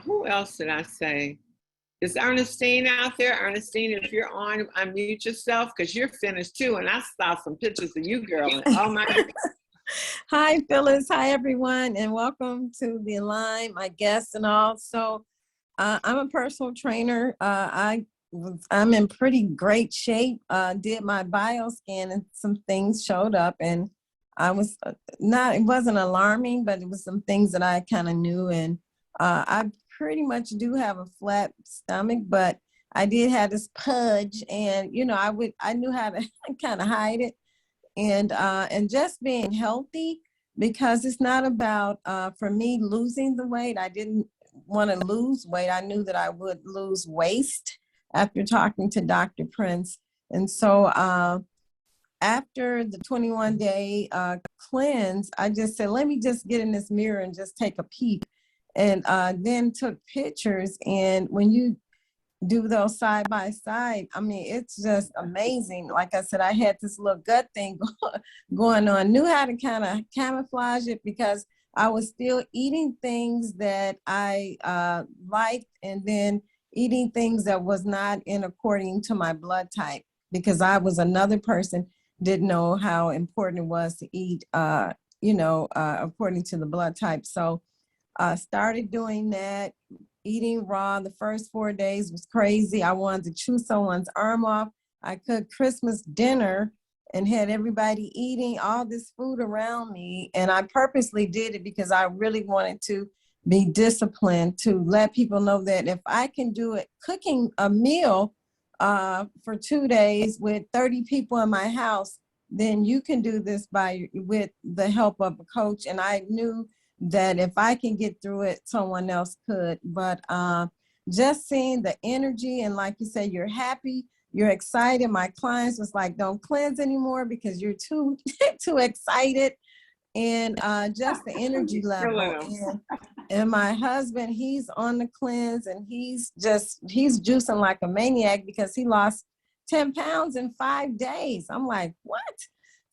who else did I say? Is Ernestine out there? Ernestine, if you're on, unmute yourself, because you're finished too. And I saw some pictures of you, girl. And, oh my goodness. Hi, Phyllis. Hi, everyone, and welcome to the line, my guests and all. So I'm a personal trainer. I'm in pretty great shape. Did my bioscan and some things showed up, and I was it wasn't alarming, but it was some things that I kind of knew. And I pretty much do have a flat stomach, but I did have this pudge, and you know, I knew how to kind of hide it. And just being healthy, because it's not about, for me, losing the weight. I didn't want to lose weight. I knew that I would lose waste after talking to Dr. Prince. And so after the 21-day cleanse, I just said, let me just get in this mirror and just take a peek. And then took pictures. And when you do those side by side, I mean, it's just amazing. Like I said, I had this little gut thing going on, knew how to kind of camouflage it, because I was still eating things that I liked, and then eating things that was not in according to my blood type, because I was another person, didn't know how important it was to eat, according to the blood type. So started doing that. Eating raw the first 4 days was crazy. I wanted to chew someone's arm off. I cooked Christmas dinner and had everybody eating all this food around me. And I purposely did it because I really wanted to be disciplined, to let people know that if I can do it, cooking a meal for 2 days with 30 people in my house, then you can do this with the help of a coach. And I knew that if I can get through it, someone else could. But just seeing the energy, and like you say, you're happy, you're excited. My clients was like, don't cleanse anymore because you're too too excited. And just the energy level. And my husband, he's on the cleanse, and he's juicing like a maniac because he lost 10 pounds in 5 days. I'm like, what?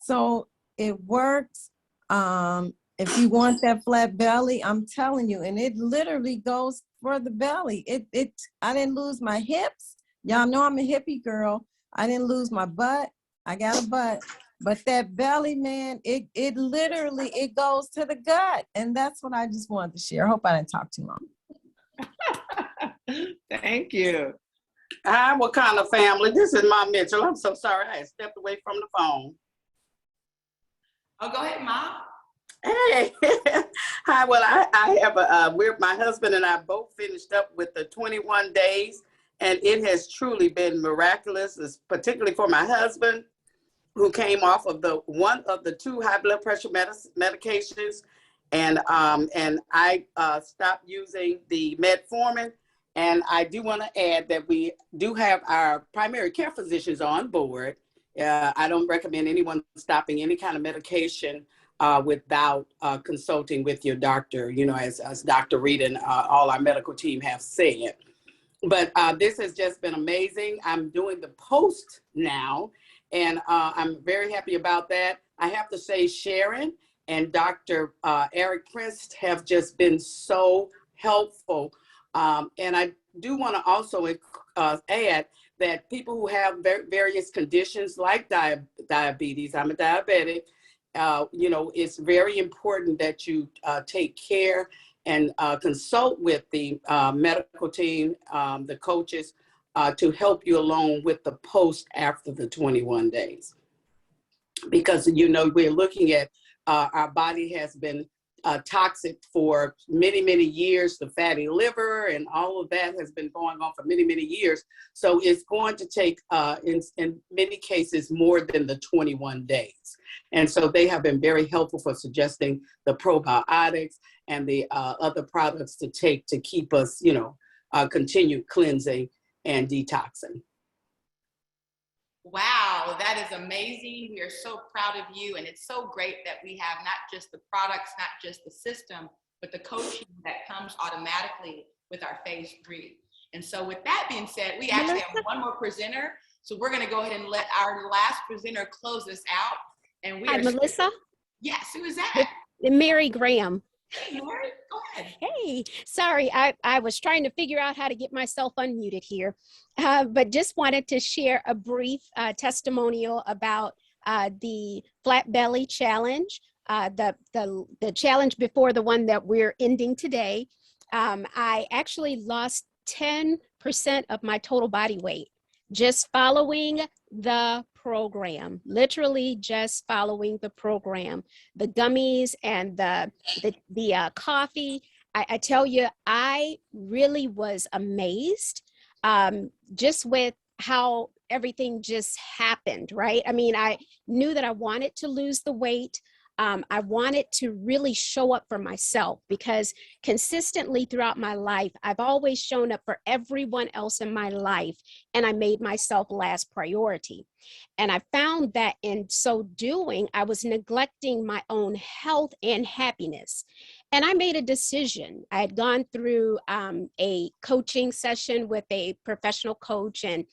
So it works. If you want that flat belly, I'm telling you, and it literally goes for the belly. I didn't lose my hips. Y'all know I'm a hippie girl. I didn't lose my butt. I got a butt. But that belly, man, it literally, it goes to the gut. And that's what I just wanted to share. I hope I didn't talk too long. Thank you. Hi, Wakanda family. This is Ma Mitchell. I'm so sorry I stepped away from the phone. Oh, go ahead, Mom. Hey. Hi, well, I have my husband and I both finished up with the 21 days, and it has truly been miraculous, particularly for my husband, who came off of one of the 2 high blood pressure medications. And I stopped using the metformin. And I do want to add that we do have our primary care physicians on board. I don't recommend anyone stopping any kind of medication without consulting with your doctor, you know, as Dr. Reed and all our medical team have said. But this has just been amazing. I'm doing the post now, and I'm very happy about that. I have to say Sharon and Dr. Eric Prince have just been so helpful. And I do want to also add that people who have various conditions like diabetes, I'm a diabetic, you know, it's very important that you take care and consult with the medical team, the coaches, to help you along with the post after the 21 days. Because, you know, we're looking at our body has been toxic for many, many years. The fatty liver and all of that has been going on for many, many years. So it's going to take, in many cases, more than the 21 days. And so they have been very helpful for suggesting the probiotics and the other products to take to keep us, you know, continue cleansing and detoxing. Wow, that is amazing. We are so proud of you. And it's so great that we have not just the products, not just the system, but the coaching that comes automatically with our phase 3. And so with that being said, we actually have one more presenter. So we're going to go ahead and let our last presenter close this out. And we Hi, Melissa. Yes, who is that? Mary Graham. Hey, Mary, go ahead. Hey, sorry, I was trying to figure out how to get myself unmuted here, but just wanted to share a brief testimonial about the Flat Belly Challenge, the challenge before the one that we're ending today. I actually lost 10% of my total body weight just following the program, literally just following the program, the gummies and the coffee. I tell you, I really was amazed just with how everything just happened, right? I mean, I knew that I wanted to lose the weight. I wanted to really show up for myself because consistently throughout my life, I've always shown up for everyone else in my life, and I made myself last priority. And I found that in so doing, I was neglecting my own health and happiness. And I made a decision. I had gone through a coaching session with a professional coach, and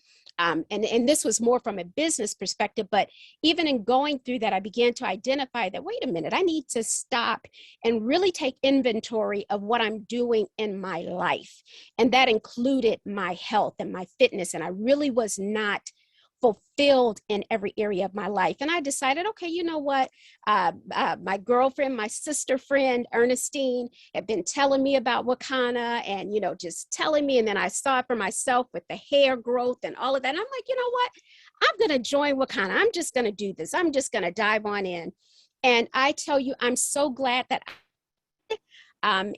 this was more from a business perspective, but even in going through that, I began to identify that, wait a minute, I need to stop and really take inventory of what I'm doing in my life. And that included my health and my fitness. And I really was not fulfilled in every area of my life. And I decided, okay, you know what? My girlfriend, my sister friend, Ernestine, had been telling me about Wakana and, you know, just telling me. And then I saw it for myself with the hair growth and all of that. And I'm like, you know what? I'm going to join Wakana. I'm just going to do this. I'm just going to dive on in. And I tell you, I'm so glad that I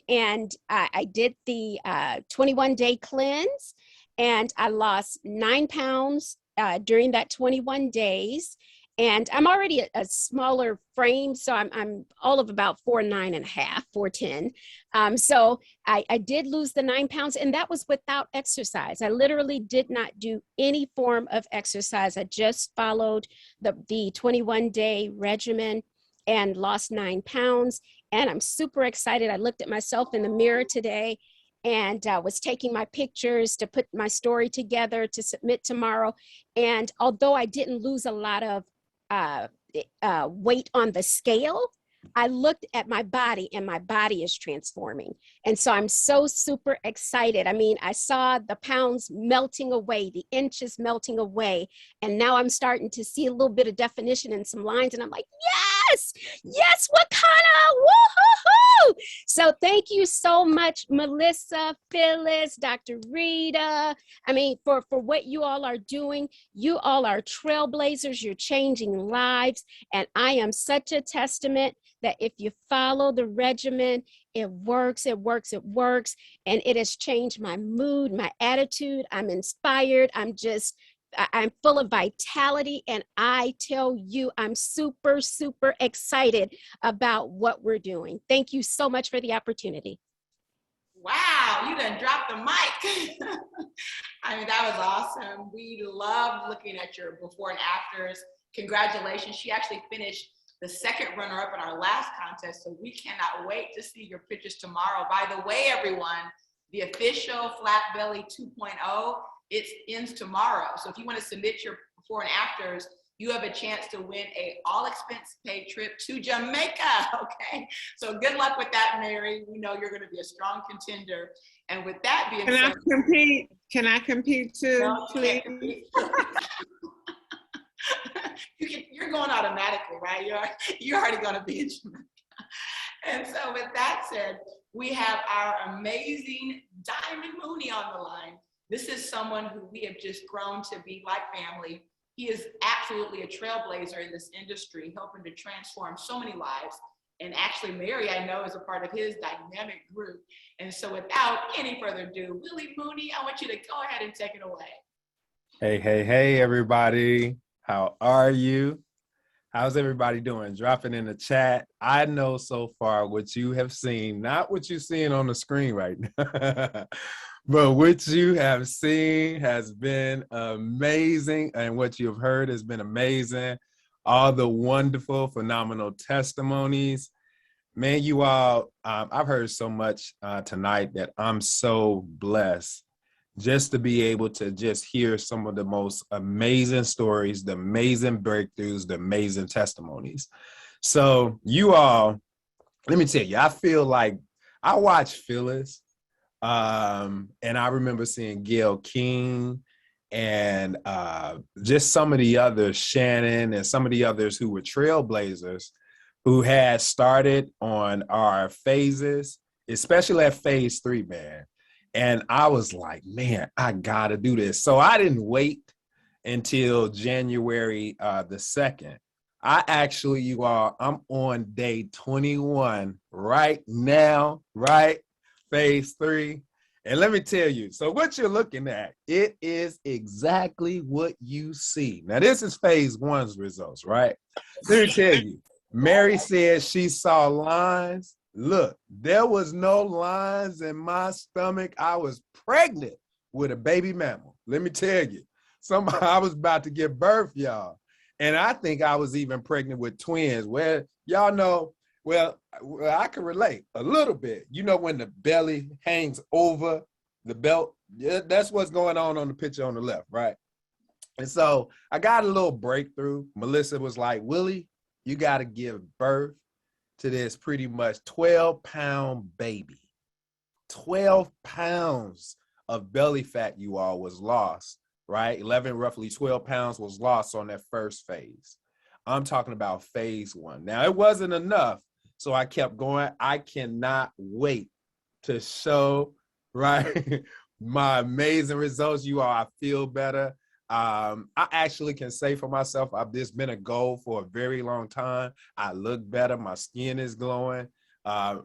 did the 21-day cleanse, and I lost 9 pounds during that 21 days. And I'm already a smaller frame, so I'm all of about 4'9.5", 4'10". So I did lose the 9 pounds, and that was without exercise. I literally did not do any form of exercise. I just followed the 21-day regimen and lost 9 pounds. And I'm super excited. I looked at myself in the mirror today and was taking my pictures to put my story together to submit tomorrow. And although I didn't lose a lot of weight on the scale, I looked at my body and my body is transforming. And so I'm so super excited. I mean, I saw the pounds melting away, the inches melting away. And now I'm starting to see a little bit of definition and some lines. And I'm like, yes, yes, Wakana, woo-hoo-hoo. So thank you so much, Melissa, Phyllis, Dr. Rita. I mean, for what you all are doing. You all are trailblazers. You're changing lives. And I am such a testament that if you follow the regimen, it works, it works, it works. And it has changed my mood, my attitude. I'm inspired. I'm full of vitality. And I tell you, I'm super, super excited about what we're doing. Thank you so much for the opportunity. Wow, you done dropped the mic. I mean, that was awesome. We love looking at your before and afters. Congratulations. She actually finished the second runner-up in our last contest, so we cannot wait to see your pictures tomorrow. By the way, everyone, the official Flat Belly 2.0, it ends tomorrow. So if you want to submit your before and afters, you have a chance to win a all-expense-paid trip to Jamaica, okay? So good luck with that, Mary. We know you're going to be a strong contender. And with that being said— Can I compete too, no, please? You're going automatically, right? You're already going to be in Jamaica. And so with that said, we have our amazing Diamond Mooney on the line. This is someone who we have just grown to be like family. He is absolutely a trailblazer in this industry, helping to transform so many lives. And actually, Mary, I know, is a part of his dynamic group. And so without any further ado, Willie Mooney, I want you to go ahead and take it away. Hey, everybody. How are you? How's everybody doing? Drop it in the chat. I know so far what you have seen, not what you're seeing on the screen right now, but what you have seen has been amazing. And what you've heard has been amazing. All the wonderful, phenomenal testimonies. Man, you all, I've heard so much tonight that I'm so blessed just to be able to just hear some of the most amazing stories, the amazing breakthroughs, the amazing testimonies. So you all, let me tell you, I feel like I watched Phyllis, and I remember seeing Gail King and just some of the others, Shannon and some of the others who were trailblazers who had started on our phases, especially at phase 3, man. And I was like, man, I gotta do this. So I didn't wait until January the 2nd. I actually, you all, I'm on day 21 right now, right? Phase 3. And let me tell you, so what you're looking at, it is exactly what you see. Now, this is phase 1's results, right? Let me tell you, Mary said she saw lines. Look, there was no lines in my stomach. I was pregnant with a baby mammal. Let me tell you, I was about to give birth, y'all. And I think I was even pregnant with twins. Well, y'all know, well, I can relate a little bit. You know, when the belly hangs over the belt, yeah, that's what's going on the picture on the left, right? And so I got a little breakthrough. Melissa was like, Willie, you got to give birth to this pretty much 12-pound baby. 12 pounds of belly fat, you all, was lost right? Roughly 12 pounds was lost on that first phase. I'm talking about phase 1. Now, it wasn't enough, so I kept going. I cannot wait to show, right, my amazing results. You all, I feel better. I actually can say for myself, this been a goal for a very long time. I look better. My skin is glowing.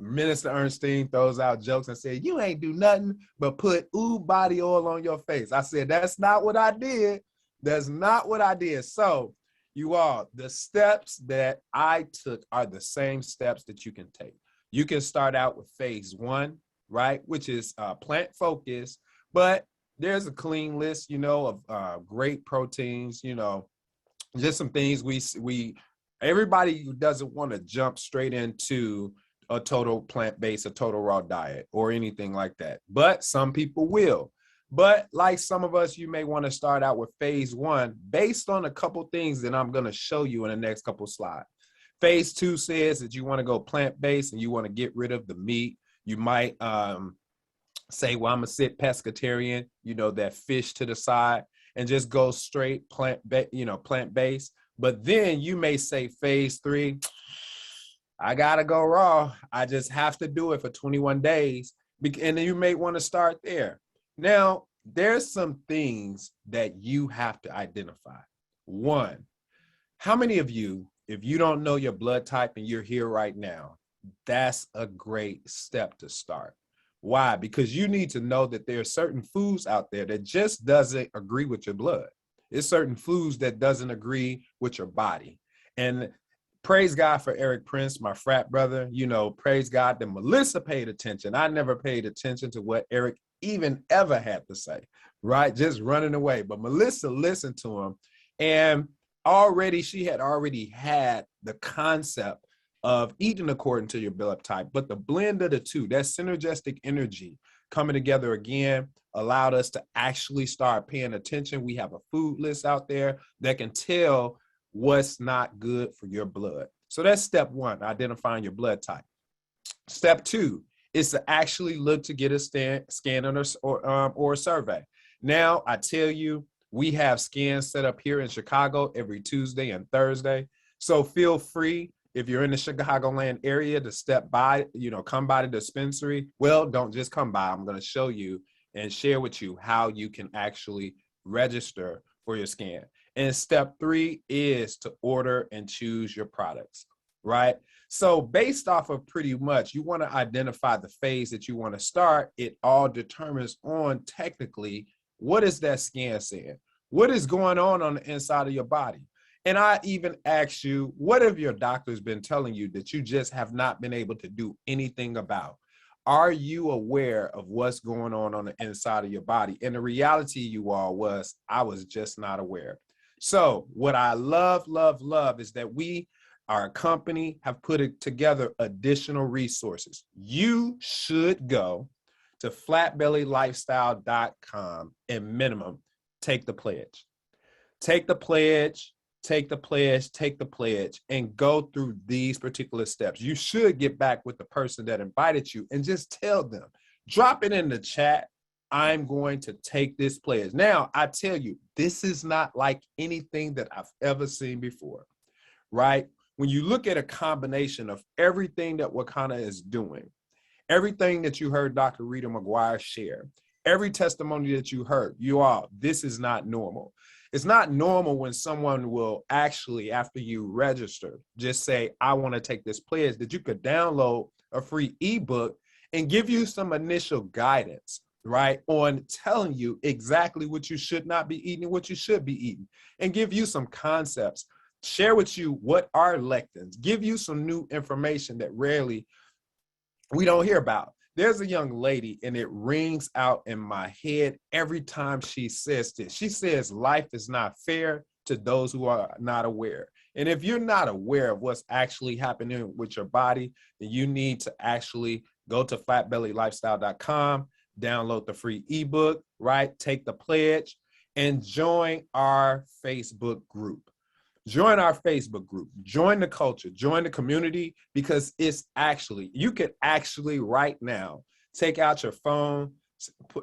Minister Ernestine throws out jokes and said, you ain't do nothing but put body oil on your face. I said, that's not what I did. That's not what I did. So you all, the steps that I took are the same steps that you can take. You can start out with phase 1, right, which is plant focused, but there's a clean list, you know, of great proteins, you know, just some things everybody doesn't want to jump straight into a total plant-based, a total raw diet or anything like that. But some people will. But like some of us, you may want to start out with phase 1 based on a couple things that I'm going to show you in the next couple slides. Phase 2 says that you want to go plant-based and you want to get rid of the meat. You might say, well, I'm going to sit pescatarian, you know, that fish to the side, and just go straight plant-based. But then you may say phase 3, I got to go raw. I just have to do it for 21 days. And then you may want to start there. Now, there's some things that you have to identify. 1, how many of you, if you don't know your blood type and you're here right now, that's a great step to start. Why? Because you need to know that there are certain foods out there that just doesn't agree with your blood. It's certain foods that doesn't agree with your body. And praise God for Eric Prince, my frat brother. You know, praise God that Melissa paid attention. I never paid attention to what Eric even ever had to say, right? Just running away. But Melissa listened to him, and she had already had the concept of eating according to your blood type, but the blend of the two, that synergistic energy coming together again, allowed us to actually start paying attention. We have a food list out there that can tell what's not good for your blood. So that's step 1, identifying your blood type. Step 2 is to actually look to get a scan or a survey. Now, I tell you, we have scans set up here in Chicago every Tuesday and Thursday. So feel free, if you're in the Chicagoland area, to step by, come by the dispensary. Well, don't just come by. I'm going to show you and share with you how you can actually register for your scan. And step 3 is to order and choose your products, right? So based off of pretty much, you want to identify the phase that you want to start. It all determines on technically, what is that scan saying? What is going on the inside of your body? And I even ask you, what have your doctors been telling you that you just have not been able to do anything about? Are you aware of what's going on the inside of your body? And the reality, you all, was I was just not aware. So what I love is that we, our company, have put together additional resources. You should go to flatbellylifestyle.com and minimum take the pledge. Take the pledge, and go through these particular steps. You should get back with the person that invited you and just tell them, drop it in the chat, I'm going to take this pledge. Now, I tell you, this is not like anything that I've ever seen before, right? When you look at a combination of everything that Wakana is doing, everything that you heard Dr. Rita McGuire share, every testimony that you heard, this is not normal. It's not normal when someone will actually, after you register, just say, I want to take this pledge, that you could download a free ebook and give you some initial guidance, right, on telling you exactly what you should not be eating, what you should be eating, and give you some concepts, share with you what are lectins, give you some new information that rarely we don't hear about. There's a young lady, and it rings out in my head every time she says this. She says, life is not fair to those who are not aware. And if you're not aware of what's actually happening with your body, then you need to actually go to flatbellylifestyle.com, download the free ebook, right? Take the pledge and join our Facebook group. Join our Facebook group, join the culture, join the community, because you could actually right now take out your phone,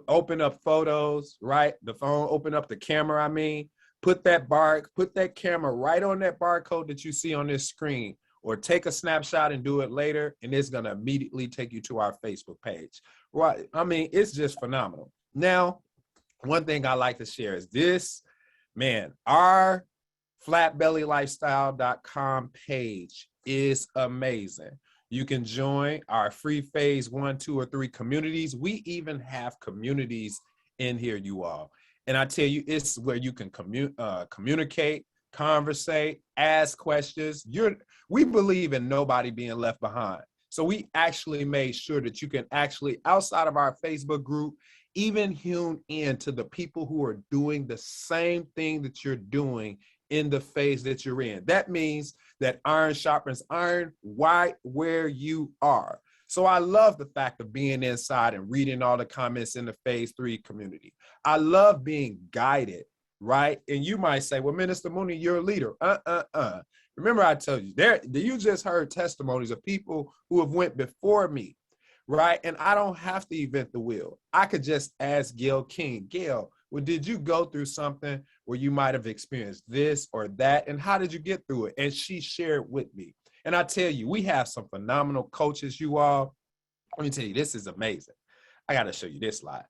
open up photos, right? The phone, open up the camera, I mean, put that camera right on that barcode that you see on this screen, or take a snapshot and do it later, and it's gonna immediately take you to our Facebook page. Right? I mean, it's just phenomenal. Now, one thing I like to share is this, man, our flatbellylifestyle.com page is amazing. You can join our free phase 1, 2, or 3 communities. We even have communities in here, you all. And I tell you, it's where you can communicate, conversate, ask questions. We believe in nobody being left behind. So we actually made sure that you can actually, outside of our Facebook group, even tune in to the people who are doing the same thing that you're doing in the phase that you're in. That means that iron sharpens iron right where you are. So I love the fact of being inside and reading all the comments in the phase 3 community. I love being guided, right? And you might say, well, Minister Mooney, you're a leader. Remember I told you, you just heard testimonies of people who have went before me, right? And I don't have to invent the wheel. I could just ask Gail King, Gail, well, did you go through something where you might have experienced this or that? And how did you get through it? And she shared with me. And I tell you, we have some phenomenal coaches, you all. Let me tell you, this is amazing. I got to show you this slide.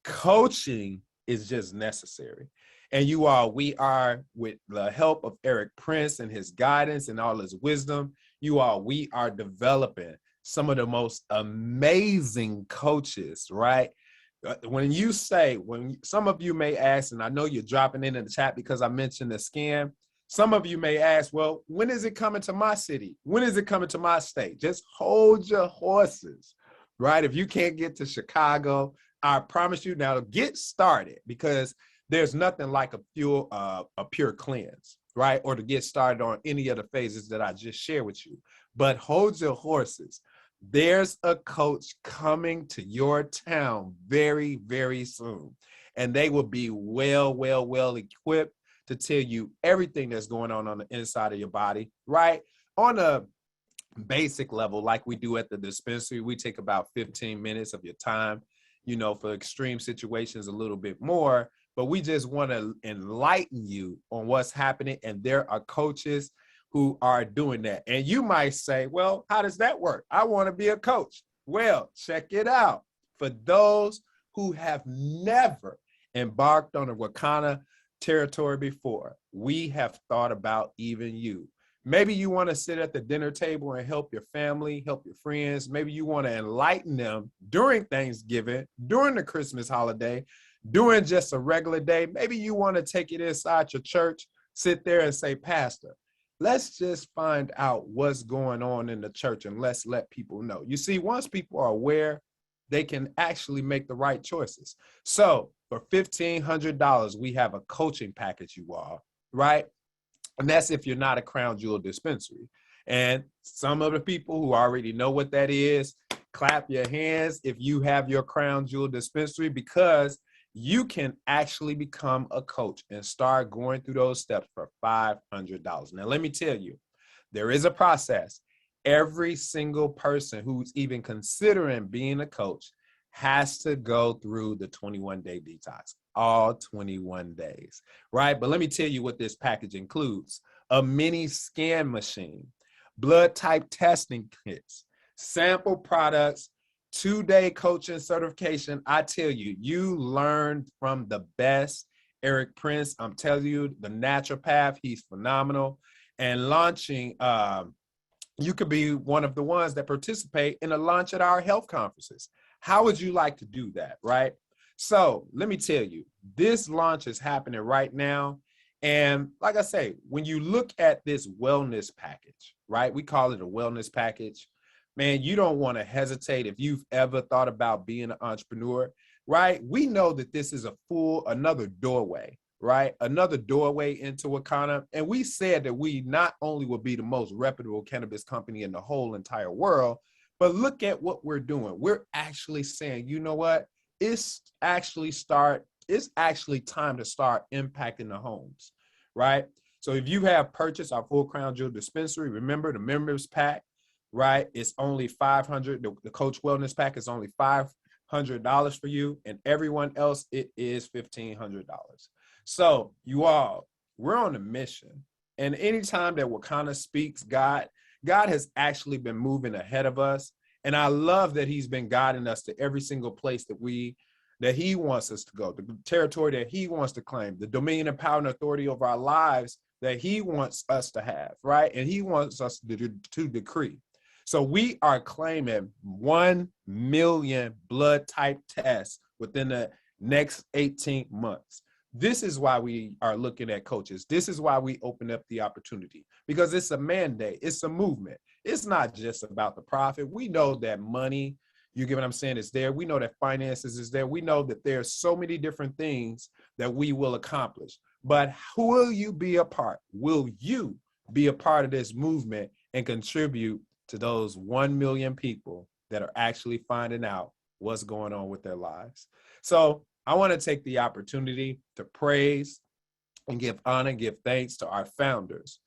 Coaching is just necessary. And you all, we are, with the help of Eric Prince and his guidance and all his wisdom, you all, we are developing some of the most amazing coaches, right? When some of you may ask, and I know you're dropping in the chat because I mentioned the scam. Some of you may ask, well, when is it coming to my city? When is it coming to my state? Just hold your horses, right? If you can't get to Chicago, I promise you now, get started, because there's nothing like a pure cleanse, right? Or to get started on any of the phases that I just shared with you. But hold your horses. There's a coach coming to your town very, very soon. And they will be well equipped to tell you everything that's going on the inside of your body, right? On a basic level, like we do at the dispensary, we take about 15 minutes of your time, for extreme situations, a little bit more. But we just want to enlighten you on what's happening. And there are coaches who are doing that. And you might say, well, how does that work? I want to be a coach. Well, check it out. For those who have never embarked on a Wakanda territory before, we have thought about even you. Maybe you want to sit at the dinner table and help your family, help your friends. Maybe you want to enlighten them during Thanksgiving, during the Christmas holiday, during just a regular day. Maybe you want to take it inside your church, sit there and say, Pastor, let's just find out what's going on in the church and let's let people know. You see, once people are aware, they can actually make the right choices. So for $1,500, we have a coaching package, you all, right? And that's if you're not a Crown Jewel dispensary. And some of the people who already know what that is, clap your hands if you have your Crown Jewel dispensary, because you can actually become a coach and start going through those steps for $500. Now, let me tell you, there is a process. Every single person who's even considering being a coach has to go through the 21-day detox, all 21 days, right? But let me tell you what this package includes: a mini scan machine, blood type testing kits, sample products, 2-day coaching certification. I tell you, you learn from the best. Eric Prince, I'm telling you, the naturopath, he's phenomenal. And launching, you could be one of the ones that participate in a launch at our health conferences. How would you like to do that, right? So let me tell you, this launch is happening right now. And like I say, when you look at this wellness package, right? We call it a wellness package. Man, you don't want to hesitate if you've ever thought about being an entrepreneur, right? We know that this is another doorway, right? Another doorway into Wakanda. And we said that we not only will be the most reputable cannabis company in the whole entire world, but look at what we're doing. We're actually saying, you know what? It's actually time to start impacting the homes, right? So if you have purchased our full Crown Jewel dispensary, remember the members pack, right? It's only $500. The Coach Wellness Pack is only $500 $1,500 for you, and everyone else, it is $1,500. So you all, we're on a mission. And anytime that Wakanda speaks God has actually been moving ahead of us. And I love that he's been guiding us to every single place that he wants us to go, the territory that he wants to claim, the dominion and power and authority over our lives that he wants us to have, right? And he wants us to decree. So we are claiming 1 million blood type tests within the next 18 months. This is why we are looking at coaches. This is why we open up the opportunity, because it's a mandate. It's a movement. It's not just about the profit. We know that money, you get what I'm saying, is there. We know that finances is there. We know that there's so many different things that we will accomplish. But who will you be a part? Will you be a part of this movement and contribute to those 1 million people that are actually finding out what's going on with their lives? So I want to take the opportunity to praise and give honor, give thanks to our founders.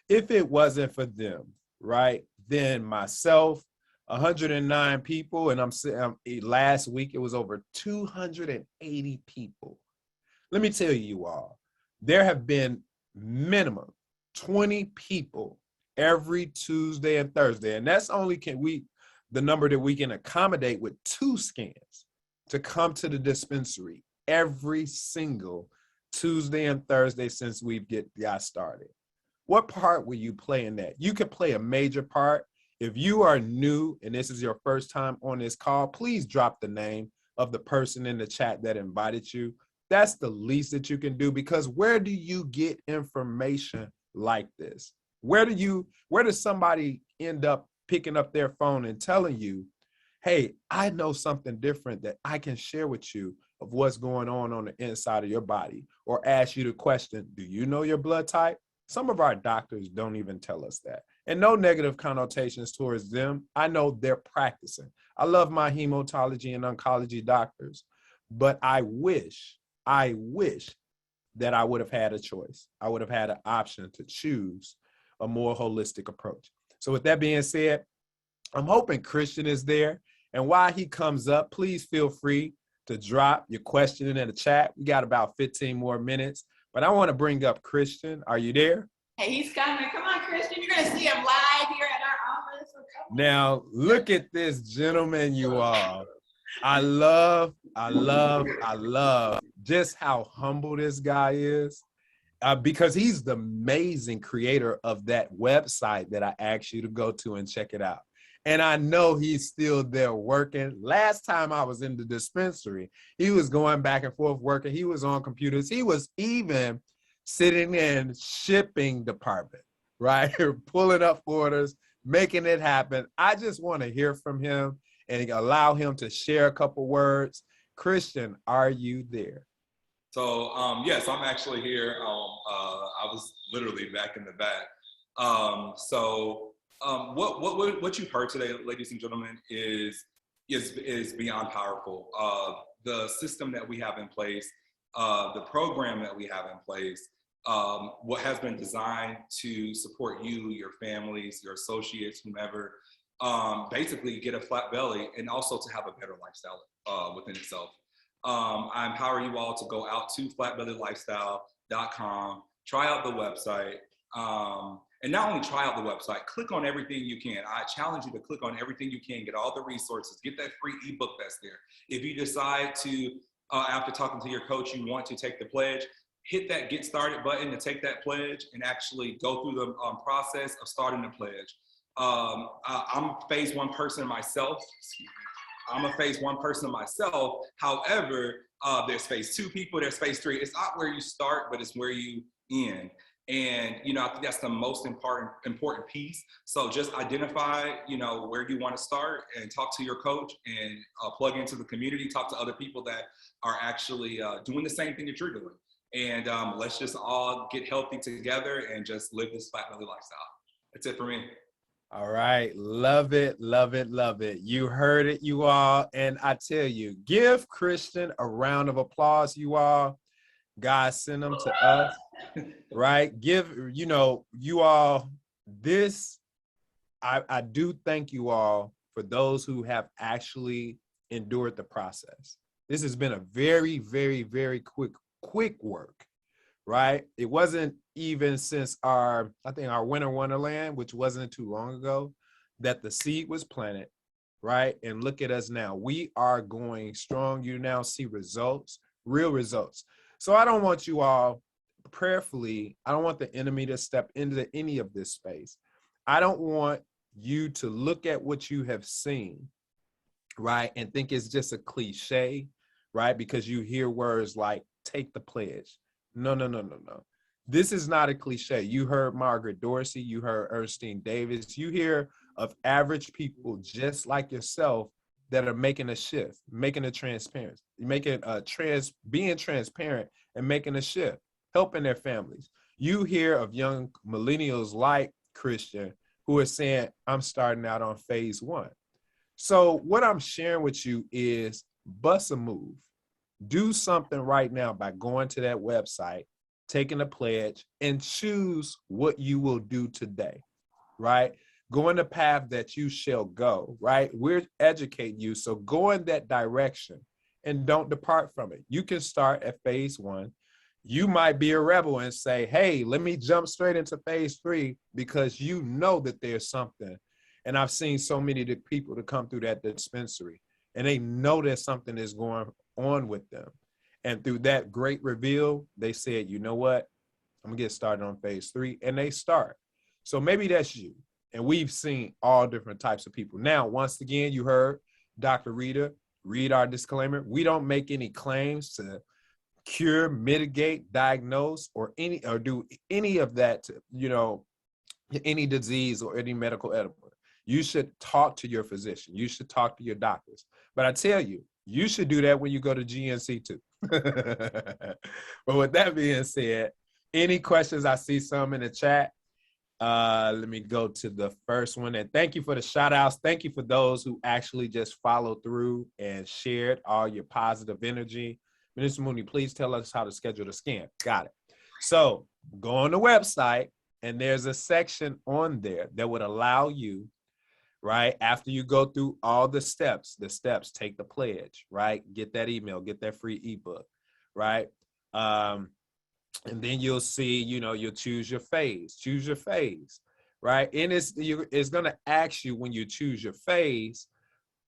If it wasn't for them, right, then myself, 109 people, and last week it was over 280 people. Let me tell you all, there have been minimum 20 people every Tuesday and Thursday, and that's only the number that we can accommodate with 2 scans to come to the dispensary every single Tuesday and Thursday since we've got started. What part will you play in that? You could play a major part. If you are new and this is your first time on this call, please drop the name of the person in the chat that invited you. That's the least that you can do, because where do you get information like this? Where does somebody end up picking up their phone and telling you, hey, I know something different that I can share with you of what's going on the inside of your body, or ask you the question, do you know your blood type? Some of our doctors don't even tell us that. And no negative connotations towards them. I know they're practicing. I love my hematology and oncology doctors, but I wish that I would have had a choice. I would have had an option to choose a more holistic approach. So with that being said, I'm hoping Christian is there. And while he comes up, please feel free to drop your question in the chat. We got about 15 more minutes, but I want to bring up Christian. Are you there? Hey, he's coming. Come on, Christian. You're going to see him live here at our office. Now, look at this gentleman, you all. I love just how humble this guy is, because he's the amazing creator of that website that I asked you to go to and check it out. And I know he's still there working. Last time I was in the dispensary, he was going back and forth working. He was on computers. He was even sitting in shipping department, right? Pulling up orders, making it happen. I just want to hear from him and allow him to share a couple words. Christian, are you there? So, yes, I'm actually here. I was literally back in the back. What you've heard today, ladies and gentlemen, is beyond powerful. The system that we have in place, the program that we have in place, what has been designed to support you, your families, your associates, whomever, basically get a flat belly and also to have a better lifestyle within itself. I empower you all to go out to flatbellylifestyle.com, try out the website, and not only try out the website, click on everything you can. I challenge you to click on everything you can, get all the resources, get that free ebook that's there. If you decide to, after talking to your coach, you want to take the pledge, hit that get started button to take that pledge and actually go through the process of starting the pledge. I'm phase 1 person myself. I'm a phase 1 person myself. However, there's phase 2 people, there's phase 3. It's not where you start, but it's where you end. And, I think that's the most important piece. So just identify, where you want to start and talk to your coach and plug into the community, talk to other people that are actually doing the same thing that you're doing. And let's just all get healthy together and just live this flat belly lifestyle. That's it for me. All right. Love it, love it, love it. You heard it, you all. And I tell you, give Christian a round of applause, you all. God sent them to us, right? Give, you all this. I do thank you all for those who have actually endured the process. This has been a very, very, very quick work, right? It wasn't even since I think our Winter Wonderland, which wasn't too long ago, that the seed was planted, right? And look at us now. We are going strong. You now see results, real results. So I don't want you all, prayerfully, I don't want the enemy to step into any of this space. I don't want you to look at what you have seen, right, and think it's just a cliche, right? Because you hear words like take the pledge. No. This is not a cliche. You heard Margaret Dorsey, you heard Ernestine Davis, you hear of average people just like yourself that are making a shift, making a transparency, being transparent and making a shift, helping their families. You hear of young millennials like Christian who are saying, I'm starting out on phase 1. So what I'm sharing with you is bust a move. Do something right now by going to that website, taking a pledge, and choose what you will do today, right? Go in the path that you shall go, right? We're educating you, so go in that direction and don't depart from it. You can start at phase 1. You might be a rebel and say, hey, let me jump straight into phase 3 because you know that there's something. And I've seen so many of the people to come through that dispensary and they know that something is going on with them. And through that great reveal, they said, you know what? I'm gonna get started on phase 3, and they start. So maybe that's you. And we've seen all different types of people. Now, once again, you heard Dr. Rita read our disclaimer. We don't make any claims to cure, mitigate, diagnose, or do any of that to, any disease or any medical ailment. You should talk to your physician. You should talk to your doctors. But I tell you, you should do that when you go to GNC too. But with that being said, any questions? I see some in the chat. Let me go to the first one. And thank you for the shout outs. Thank you for those who actually just followed through and shared all your positive energy. Minister Mooney, please tell us how to schedule the scan. Got it. So go on the website and there's a section on there that would allow you, right, after you go through all the steps, take the pledge, right? Get that email, get that free ebook, right? And then you'll see, you'll choose your phase, right? And it's going to ask you when you choose your phase,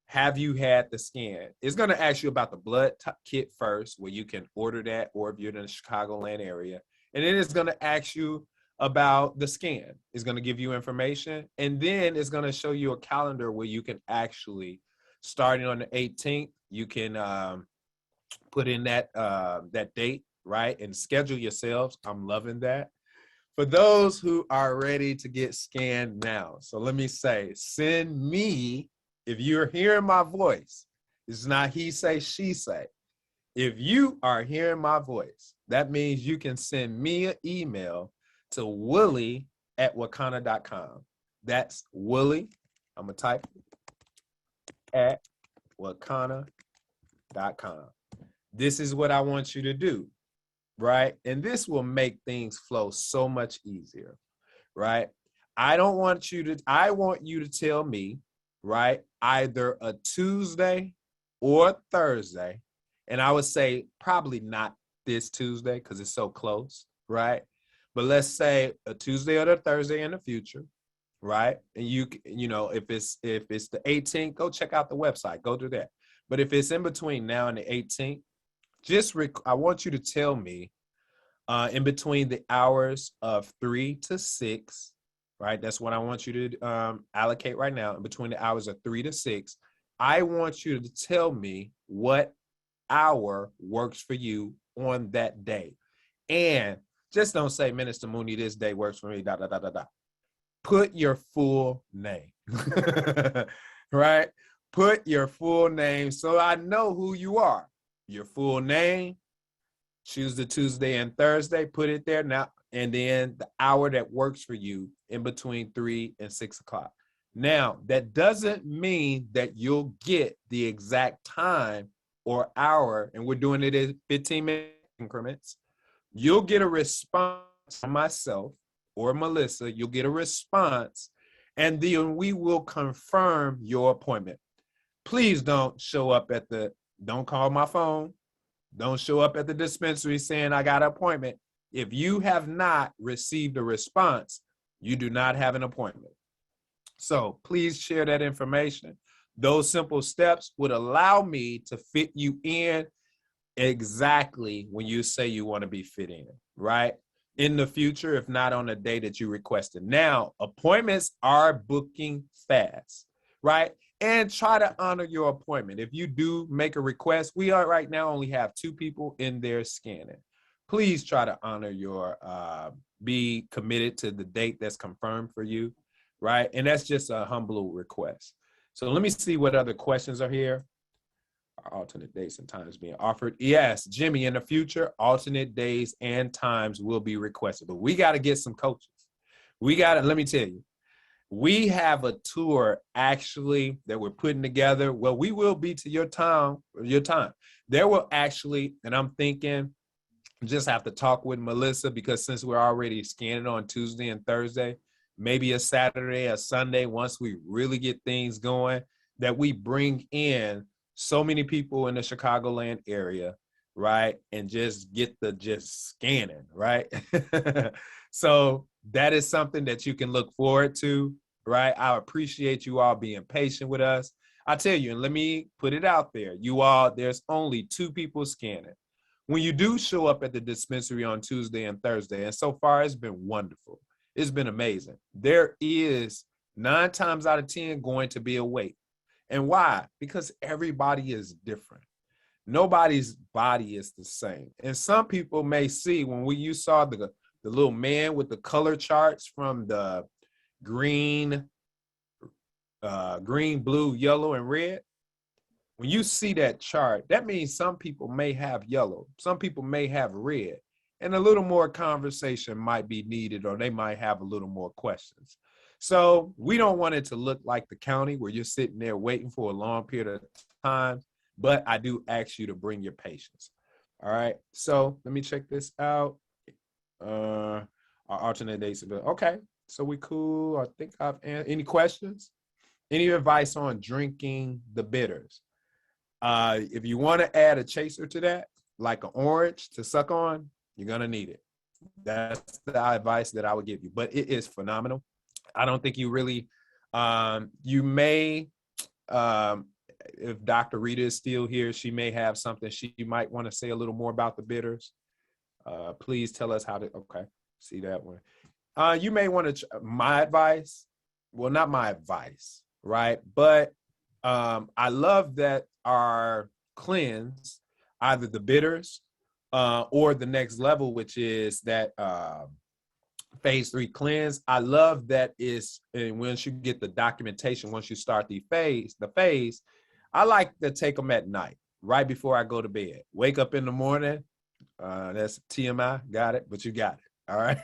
have you had the scan? It's going to ask you about the blood kit first, where you can order that, or if you're in the Chicagoland area. And then it's going to ask you about the scan. It's going to give you information. And then it's going to show you a calendar where you can actually, starting on the 18th, you can put in that date, right? And schedule yourselves. I'm loving that. For those who are ready to get scanned now. So let me say, send me, if you're hearing my voice, it's not he say, she say. If you are hearing my voice, that means you can send me an email to Willie@wakana.com. That's Willie, I'm gonna type at wakana.com. This is what I want you to do, right? And this will make things flow so much easier, right? I want you to tell me, right, either a Tuesday or Thursday. And I would say probably not this Tuesday because it's so close, right? But let's say a Tuesday or a Thursday in the future, right? And if it's the 18th, go check out the website, go do that. But if it's in between now and the 18th, I want you to tell me in between the hours of 3 to 6, right? That's what I want you to allocate right now. In between the hours of 3 to 6, I want you to tell me what hour works for you on that day. And just don't say, Minister Mooney, this day works for me, ... Put your full name, right? Put your full name so I know who you are. Your full name, choose the Tuesday and Thursday, put it there now, and then the hour that works for you in between 3 and 6 o'clock. Now, that doesn't mean that you'll get the exact time or hour, and we're doing it in 15-minute increments. You'll get a response from myself or Melissa. You'll get a response, and then we will confirm your appointment. please don't show up don't call my phone. Don't show up at the dispensary saying I got an appointment. If you have not received a response, you do not have an appointment. So please share that information. Those simple steps would allow me to fit you in exactly when you say you want to be fit in, right? In the future, if not on the day that you requested. Now, appointments are booking fast, right? And try to honor your appointment. If you do make a request, we are right now only have 2 people in there scanning. Please try to honor your, be committed to the date that's confirmed for you, right? And that's just a humble request. So let me see what other questions are here. Are alternate dates and times being offered? Yes, Jimmy, in the future, alternate days and times will be requested, but we got to get some coaches. Let me tell you, we have a tour actually that we're putting together. Well, we will be to your time. There will actually, and I'm thinking, just have to talk with Melissa, because since we're already scanning on Tuesday and Thursday, maybe a Saturday, a Sunday, once we really get things going, that we bring in so many people in the Chicagoland area, right? And just get just scanning, right? So that is something that you can look forward to, right? I appreciate you all being patient with us. I tell you, and let me put it out there, you all, there's only 2 people scanning. When you do show up at the dispensary on Tuesday and Thursday, and so far it's been wonderful. It's been amazing. There is 9 times out of 10 going to be a wait. And why? Because everybody is different. Nobody's body is the same. And some people may see, when you saw the little man with the color charts from the green, blue, yellow, and red, when you see that chart, that means some people may have yellow, some people may have red, and a little more conversation might be needed, or they might have a little more questions. So we don't want it to look like the county where you're sitting there waiting for a long period of time, but I do ask you to bring your patience. All right, so let me check this out. Our alternate dates. Okay, so we cool. I think any questions? Any advice on drinking the bitters? If you want to add a chaser to that, like an orange to suck on, you're going to need it. That's the advice that I would give you, but it is phenomenal. I don't think you really, you may, if Dr. Rita is still here, she may have something she might want to say a little more about the bitters. Please tell us how to, okay, see that one. You may want to, my advice, well, not my advice, right? But I love that our cleanse, either the bitters or the next level, which is that phase 3 cleanse. I love that is, and once you get the documentation, once you start the phase, I like to take them at night, right before I go to bed. Wake up in the morning. That's TMI, got it, but you got it. All right.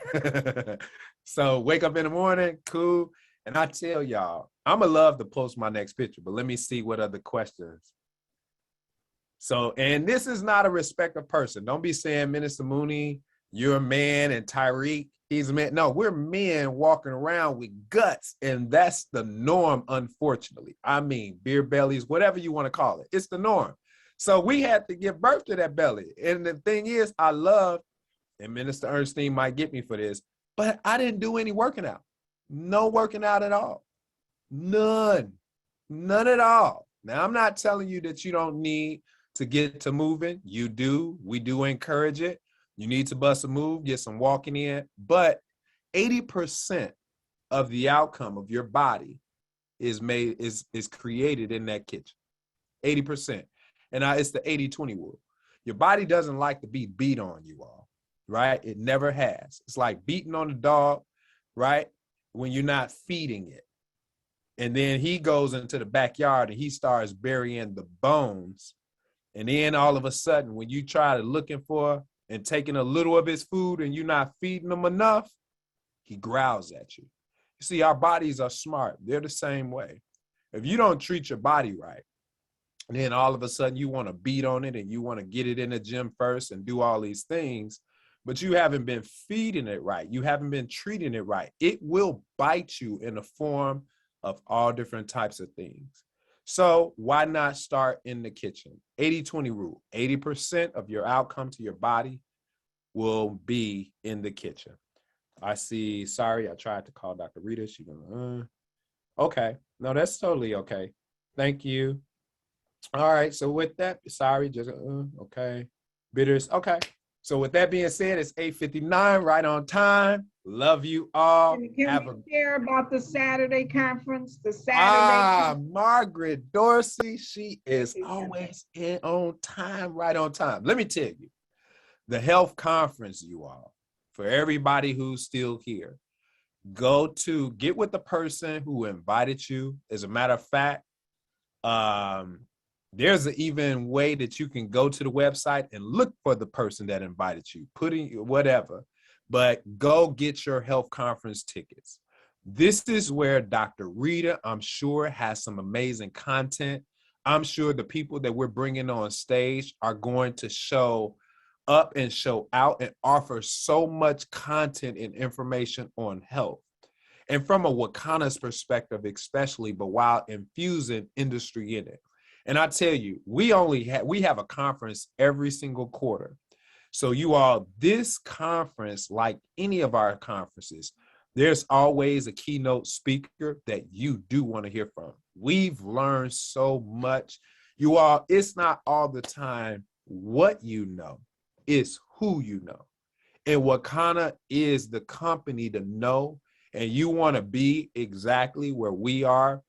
So wake up in the morning, cool. And I tell y'all, I'm gonna love to post my next picture, but let me see what other questions. So, and this is not a respect of person. Don't be saying, Minister Mooney, you're a man, and Tyreek, he's a man. No, we're men walking around with guts, and that's the norm, unfortunately. I mean, beer bellies, whatever you want to call it, it's the norm. So we had to give birth to that belly. And the thing is, I love, and Minister Ernestine might get me for this, but I didn't do any working out. No working out at all. None at all. Now, I'm not telling you that you don't need to get to moving. You do. We do encourage it. You need to bust a move, get some walking in. But 80% of the outcome of your body is created in that kitchen. 80%. And it's the 80-20 rule. Your body doesn't like to be beat on, you all, right? It never has. It's like beating on a dog, right? When you're not feeding it. And then he goes into the backyard and he starts burying the bones. And then all of a sudden, when you try to looking for and taking a little of his food and you're not feeding him enough, he growls at you. You see, our bodies are smart. They're the same way. If you don't treat your body right, and then all of a sudden you want to beat on it and you want to get it in the gym first and do all these things, but you haven't been feeding it right. You haven't been treating it right. It will bite you in the form of all different types of things. So why not start in the kitchen? 80-20 rule. 80% of your outcome to your body will be in the kitchen. I see, sorry, I tried to call Dr. Rita. She gonna, okay. No, that's totally okay. Thank you. All right, so with that, sorry, just, okay. Bitters, okay. So with that being said, it's 8:59, right on time. Love you all. Can we share about the Saturday conference, the Saturday? Margaret Dorsey, she is always on time, right on time. Let me tell you, the health conference, you all, for everybody who's still here, get with the person who invited you. As a matter of fact, there's an even way that you can go to the website and look for the person that invited you, putting whatever, but go get your health conference tickets. This is where Dr. Rita, I'm sure, has some amazing content. I'm sure the people that we're bringing on stage are going to show up and show out and offer so much content and information on health. And from a Wakana's perspective, especially, but while infusing industry in it. And I tell you, we have a conference every single quarter. So you all, this conference, like any of our conferences, there's always a keynote speaker that you do want to hear from. We've learned so much. You all, it's not all the time what you know, it's who you know. And Wakana is the company to know, and you want to be exactly where we are,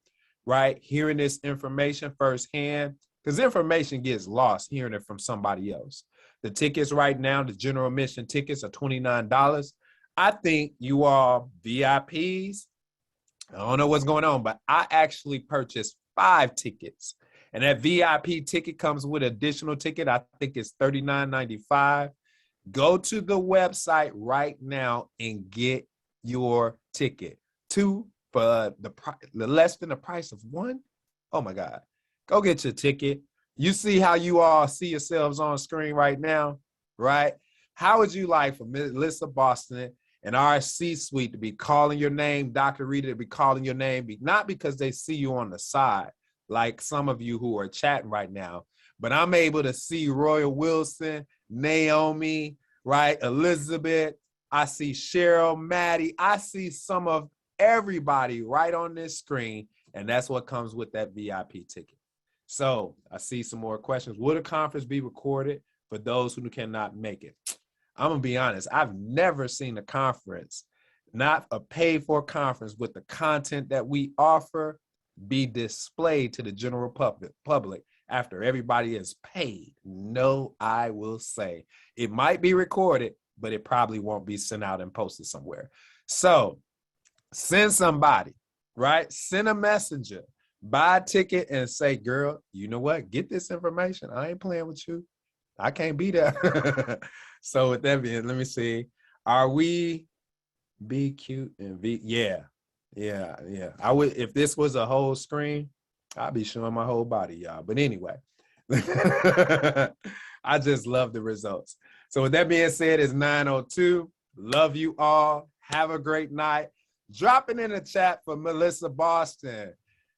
right? Hearing this information firsthand, because information gets lost hearing it from somebody else. The tickets right now, the general admission tickets are $29. I think you all VIPs, I don't know what's going on, but I actually purchased 5 tickets. And that VIP ticket comes with an additional ticket. I think it's $39.95. Go to the website right now and get your ticket. 2 for the less than the price of 1. Oh my God. Go get your ticket. You see how you all see yourselves on screen right now, right? How would you like for Melissa Boston and our C-suite to be calling your name, Dr. Rita to be calling your name, not because they see you on the side, like some of you who are chatting right now, but I'm able to see Royal Wilson, Naomi, right? Elizabeth, I see Cheryl, Maddie, I see some of everybody right on this screen, and that's what comes with that VIP ticket. So I see some more questions. Will the conference be recorded for those who cannot make it? I'm gonna be honest, I've never seen a conference, not a paid-for conference, with the content that we offer be displayed to the general public after everybody is paid. No, I will say. It might be recorded, but it probably won't be sent out and posted somewhere. So send somebody, right? Send a messenger, buy a ticket and say, girl, you know what? Get this information. I ain't playing with you. I can't be there. So with that being, let me see. Are we be cute and be? Yeah. I would, if this was a whole screen, I'd be showing my whole body, y'all. But anyway, I just love the results. So with that being said, it's 9:02. Love you all. Have a great night. Drop it in the chat for Melissa Boston,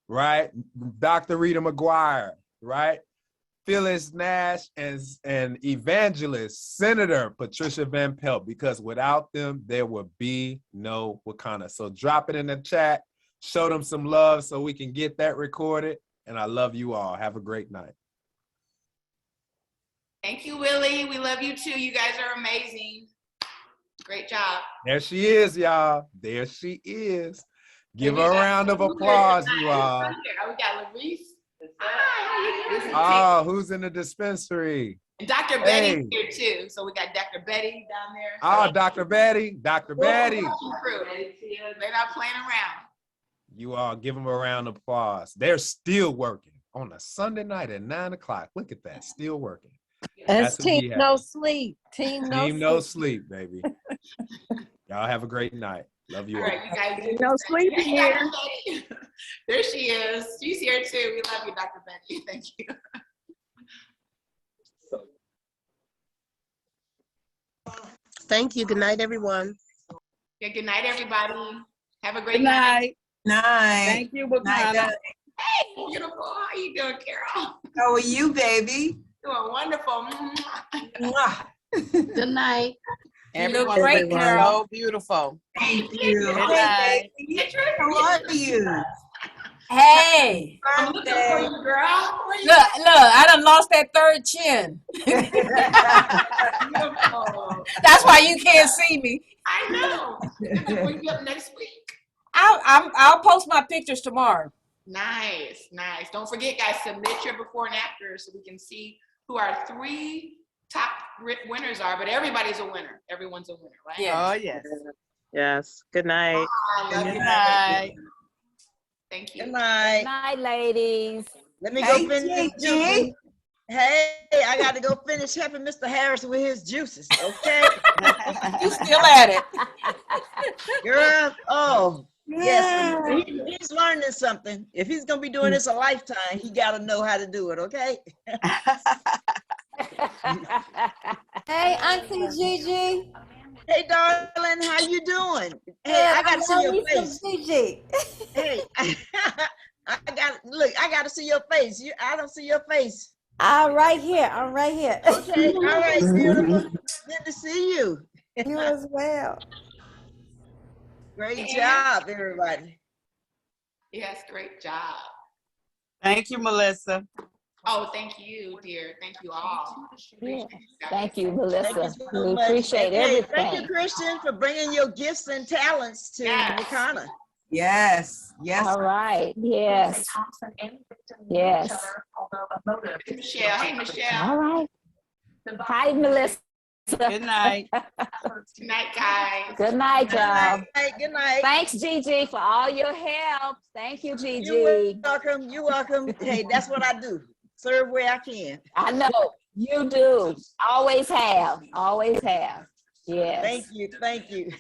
right? Dr. Rita McGuire, right? Phyllis Nash and Evangelist Senator Patricia Van Pelt, because without them, there would be no Wakana. So drop it in the chat, show them some love so we can get that recorded. And I love you all. Have a great night. Thank you, Willie. We love you too. You guys are amazing. Great job. There she is, y'all. There she is. Give her a round of applause, you all. We got Larice. Oh, who's in the dispensary? And Dr. Betty's here too. So we got Dr. Betty down there. Oh, Dr. Betty. Dr. Betty. They're not playing around. You all give them a round of applause. They're still working on a Sunday night at 9 o'clock. Look at that, still working. That's Team No Sleep. Team No Sleep, baby. Y'all have a great night. Love you all. All right, you guys. No Sleep here. There she is. She's here too. We love you, Dr. Betty. Thank you. Thank you. Good night, everyone. Yeah, good night, everybody. Have a great night. Night. Thank you, Wakana. Hey, beautiful. How you doing, Carol? How are you, baby? Doing wonderful. Mwah. Good night. You Everyone look great, was Carol. so beautiful. Thank you. Good Hey, night. baby. How are you? Hey, I'm looking for you, girl. Where you look, I done lost that third chin. beautiful? That's why you can't see me. I know. We'll bring you up next week. I'll post my pictures tomorrow. Nice, nice. Don't forget, guys, submit your before and after so we can see who our 3 top winners are. But everybody's a winner. Everyone's a winner, right? Yeah. Oh, yes. Yes. Good night. I love Good you. night. Thank you. Good night. Night, ladies. Let me Hey, go finish this Gigi. juicing. Hey, I got to go finish helping Mr. Harris with his juices, okay? You still at it. Girl, oh, yes. He's learning something. If he's going to be doing this a lifetime, he got to know how to do it, okay? Hey, Auntie Gigi. Hey, darling, how you doing? Hey, Good. I got to see your love me some face. Gigi. Hey, I got to see your face. I don't see your face. I'm right here. I'm right here. Okay, all right, beautiful. Good to see you. You as well. Great job, everybody. Yes, great job. Thank you, Melissa. Oh, thank you, dear. Thank you all. Yeah. Appreciate you guys. Thank you, Thank Melissa. you so We much. appreciate Hey, thank you, everything. Christian, for bringing your gifts and talents to Yes. Wakana. Yes, yes. All right. Yes. Yes. Michelle. Hey, Michelle. All right. Hi, Melissa. Good night. Good night, guys. Good night, Good y'all. night. Good night. Thanks, Gigi, for all your help. Thank you, Gigi. You're welcome. You're welcome. Hey, that's what I do. Serve where I can. I know you do. Always have. Always have. Yes. Thank you. Thank you.